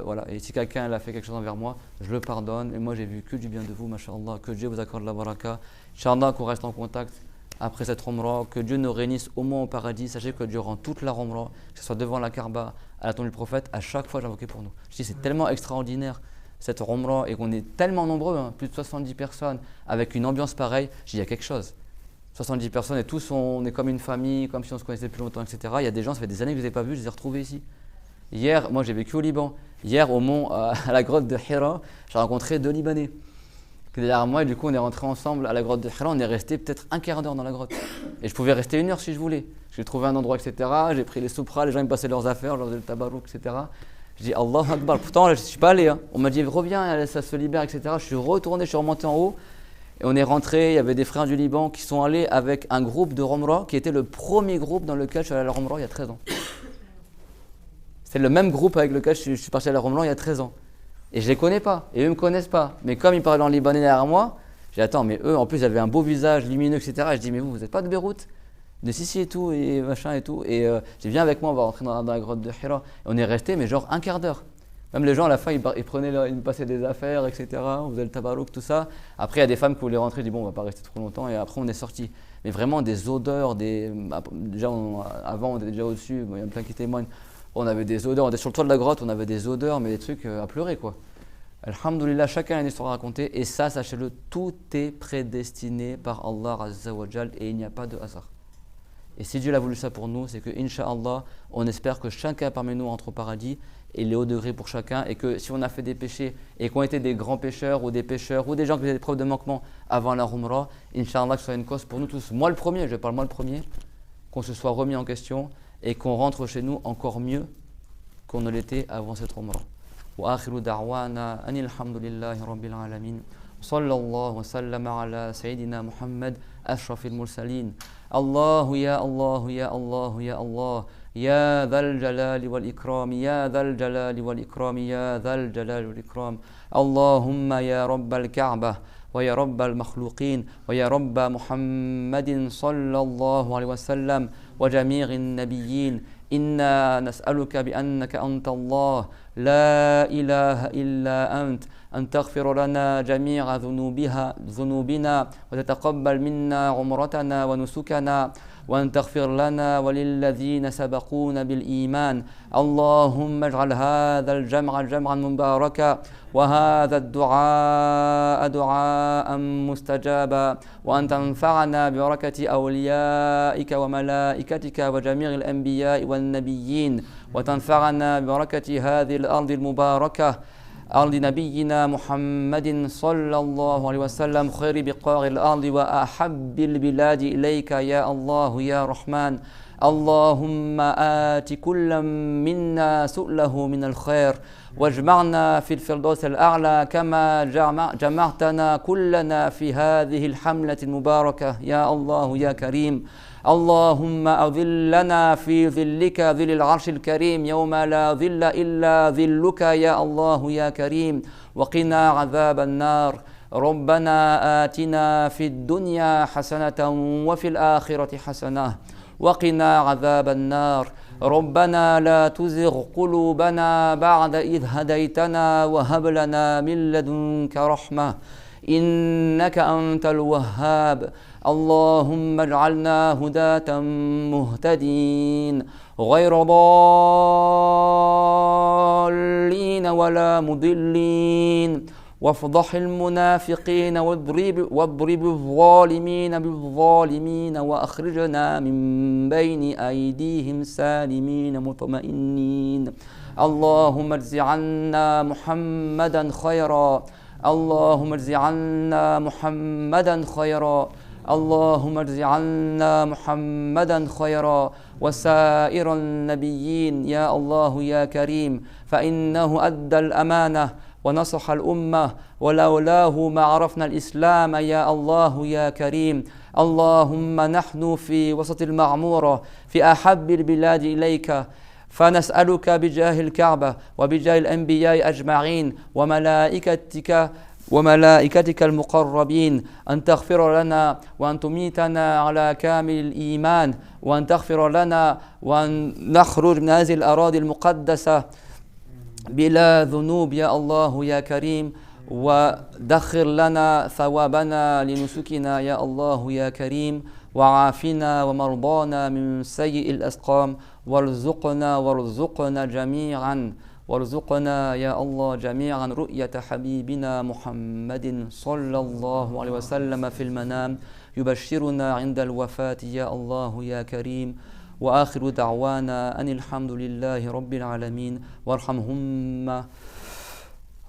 Voilà. Et si quelqu'un a fait quelque chose envers moi, je le pardonne. Et moi j'ai vu que du bien de vous, masha'Allah, que Dieu vous accorde la baraka. Inch'Allah qu'on reste en contact après cette Umrah, que Dieu nous réunisse au moins au paradis. Sachez que durant toute la Umrah, que ce soit devant la Kaaba, à la tombe du prophète, à chaque fois j'invoquais pour nous. Je dis c'est tellement extraordinaire cette Umrah et qu'on est tellement nombreux, hein, plus de 70 personnes, avec une ambiance pareille. Je dis il y a quelque chose. 70 personnes et tous on est comme une famille, comme si on se connaissait depuis longtemps, etc. Il y a des gens, ça fait des années que je ne les ai pas vus, je les ai retrouvés ici. Hier, moi j'ai vécu au Liban. Hier, au mont, à la grotte de Hira, j'ai rencontré 2 Libanais. Derrière moi, et du coup, on est rentrés ensemble à la grotte de Hira. On est resté peut-être un quart d'heure dans la grotte. Et je pouvais rester 1 heure si je voulais. J'ai trouvé un endroit, etc. J'ai pris les soupras, les gens ils me passaient leurs affaires, je leur faisais le tabarouk, etc. Je dis Allah Akbar. Pourtant, là, je ne suis pas allé. Hein. On m'a dit reviens, ça se libère, etc. Je suis retourné, je suis remonté en haut. Et on est rentré. Il y avait des frères du Liban qui sont allés avec un groupe de Umrah qui était le premier groupe dans lequel je suis allé à la Umrah il y a 13 ans. C'est le même groupe avec lequel je suis parti à la Umrah il y a 13 ans. Et je ne les connais pas, et eux ne me connaissent pas. Mais comme ils parlaient en libanais derrière moi, j'ai dit attends, mais eux en plus ils avaient un beau visage lumineux, etc. Et je dis mais vous n'êtes pas de Beyrouth, de Sissi et tout, et machin et tout. Et j'ai dit viens avec moi, on va rentrer dans la grotte de Hira. Et on est resté, mais genre un quart d'heure. Même les gens à la fin ils me passaient des affaires, etc. On faisait le tabarouk, tout ça. Après il y a des femmes qui voulaient rentrer, je dis bon on va pas rester trop longtemps. Et après on est sorti. Mais vraiment des odeurs, déjà avant on était déjà au-dessus, il y a plein qui témoignent. On avait des odeurs, on était sur le toit de la grotte, on avait des odeurs, mais des trucs à pleurer quoi. Alhamdulillah, chacun a une histoire à raconter et ça, sachez-le, tout est prédestiné par Allah Azza wa Jal et il n'y a pas de hasard. Et si Dieu l'a voulu ça pour nous, c'est que Inch'Allah, on espère que chacun parmi nous entre au paradis et les hauts degrés pour chacun et que si on a fait des péchés et qu'on était des grands pécheurs ou des gens qui faisaient des preuves de manquement avant la Umrah, Inch'Allah, que ce soit une cause pour nous tous. Moi le premier, je parle moi le premier, qu'on se soit remis en question et qu'on rentre chez nous encore mieux qu'on ne l'était avant cette Umrah. وآخر دعوانا أن الحمد لله رب العالمين صلى الله وسلم على سيدنا محمد أشرف المرسلين الله يا الله يا الله يا الله يا ذا الجلال والإكرام يا ذا الجلال والإكرام يا ذا الجلال والإكرام اللهم يا رب الكعبة ويا رب المخلوقين ويا رب محمد صلى الله عليه وسلم وجميع النبيين إنا نسألك بأنك أنت الله لا إله إلا أنت أن تغفر لنا جميع ذنوبنا وتتقبل منا عمرتنا ونسكنا وأن تغفر لنا وللذين سبقونا بالإيمان اللهم اجعل هذا الجمع جمعا مباركا وهذا الدعاء دعاء مستجابا وأن تنفعنا ببركة أوليائك وملائكتك وجميع الأنبياء والنبيين وتنفعنا ببركة هذه الأرض المباركة أرض نبينا محمد صلى الله عليه وسلم خير بقاع الأرض وأحب البلاد إليك يا الله يا رحمن اللهم آت كل منا سؤله من الخير واجمعنا في الفردوس الأعلى كما جمعتنا كلنا في هذه الحملة المباركة يا الله يا كريم اللهم أظلنا في ظلك ظل العرش الكريم يوم لا ظل إلا ظلك يا الله يا كريم وقنا عذاب النار ربنا آتنا في الدنيا حسنة وفي الآخرة حسنة وقنا عذاب النار ربنا لا تزغ قلوبنا بعد إذ هديتنا وهب لنا من لدنك رحمة إنك أنت الوهاب اللهم اجعلنا هداة مهتدين غير ضالين ولا مضلين وافضح المنافقين واضرب الظالمين بالظالمين وأخرجنا من بين أيديهم سالمين مطمئنين اللهم اجز عنا محمدا خيرا اللهم اجز عنا محمدا خيرا اللهم اجز عنا محمدا خيرا وسائر النبيين يا الله يا كريم فإنه أدى الأمانة ونصح الأمة ولولاه ما عرفنا الإسلام يا الله يا كريم اللهم نحن في وسط المعمورة في أحب البلاد إليك فنسألك بجاه الكعبة وبجاه الأنبياء أجمعين وملائكتك المقربين أن تغفر لنا وأن تميتنا على كامل الإيمان وأن تغفر لنا وأن نخرج من هذه الأراضي المقدسة بلا ذنوب يا الله يا كريم ودخر لنا ثوابنا لنسكنا يا الله يا كريم وعافنا ومرضانا من سيء الأسقام وارزقنا جميعا وارزقنا يا الله جميعا رؤية حبيبنا محمد صلى الله عليه وسلم في المنام يبشرنا عند الوفاة يا الله يا كريم. وآخر دعوانا أن الحمد لله رب العالمين وارحمهم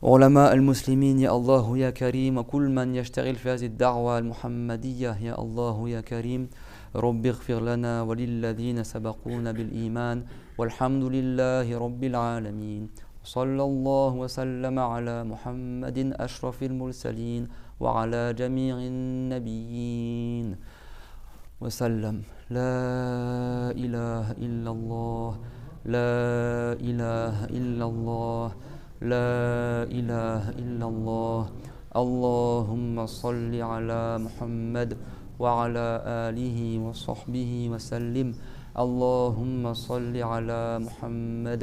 علماء المسلمين يا الله يا كريم، وكل من يشتغل في هذه الدعوة المحمدية يا الله يا كريم. رب اغفر لنا وللذين سبقونا بالإيمان والحمد لله رب العالمين. صلى الله وسلم على محمد أشرف المرسلين وعلى جميع النبيين وسلم. لا إله إلا الله، لا إله إلا الله، لا إله إلا الله. اللهم صل على محمد وعلى آله وصحبه وسلم. اللهم صل على محمد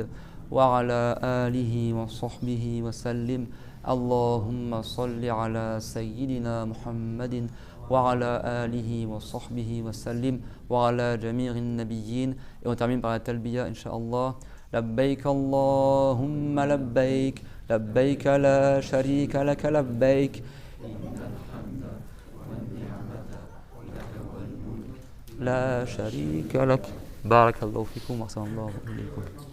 وعلى آله وصحبه وسلم. اللهم صل على سيدنا محمد وعلى آله وصحبه وسلم وعلى جميع النبيين. Et on termine par la talbiya, Inch'Allah. لبيك اللهم لبيك، لبيك لا شريك لك لبيك، لا شريك لك. بارك الله فيكم وأحسن الله إليكم.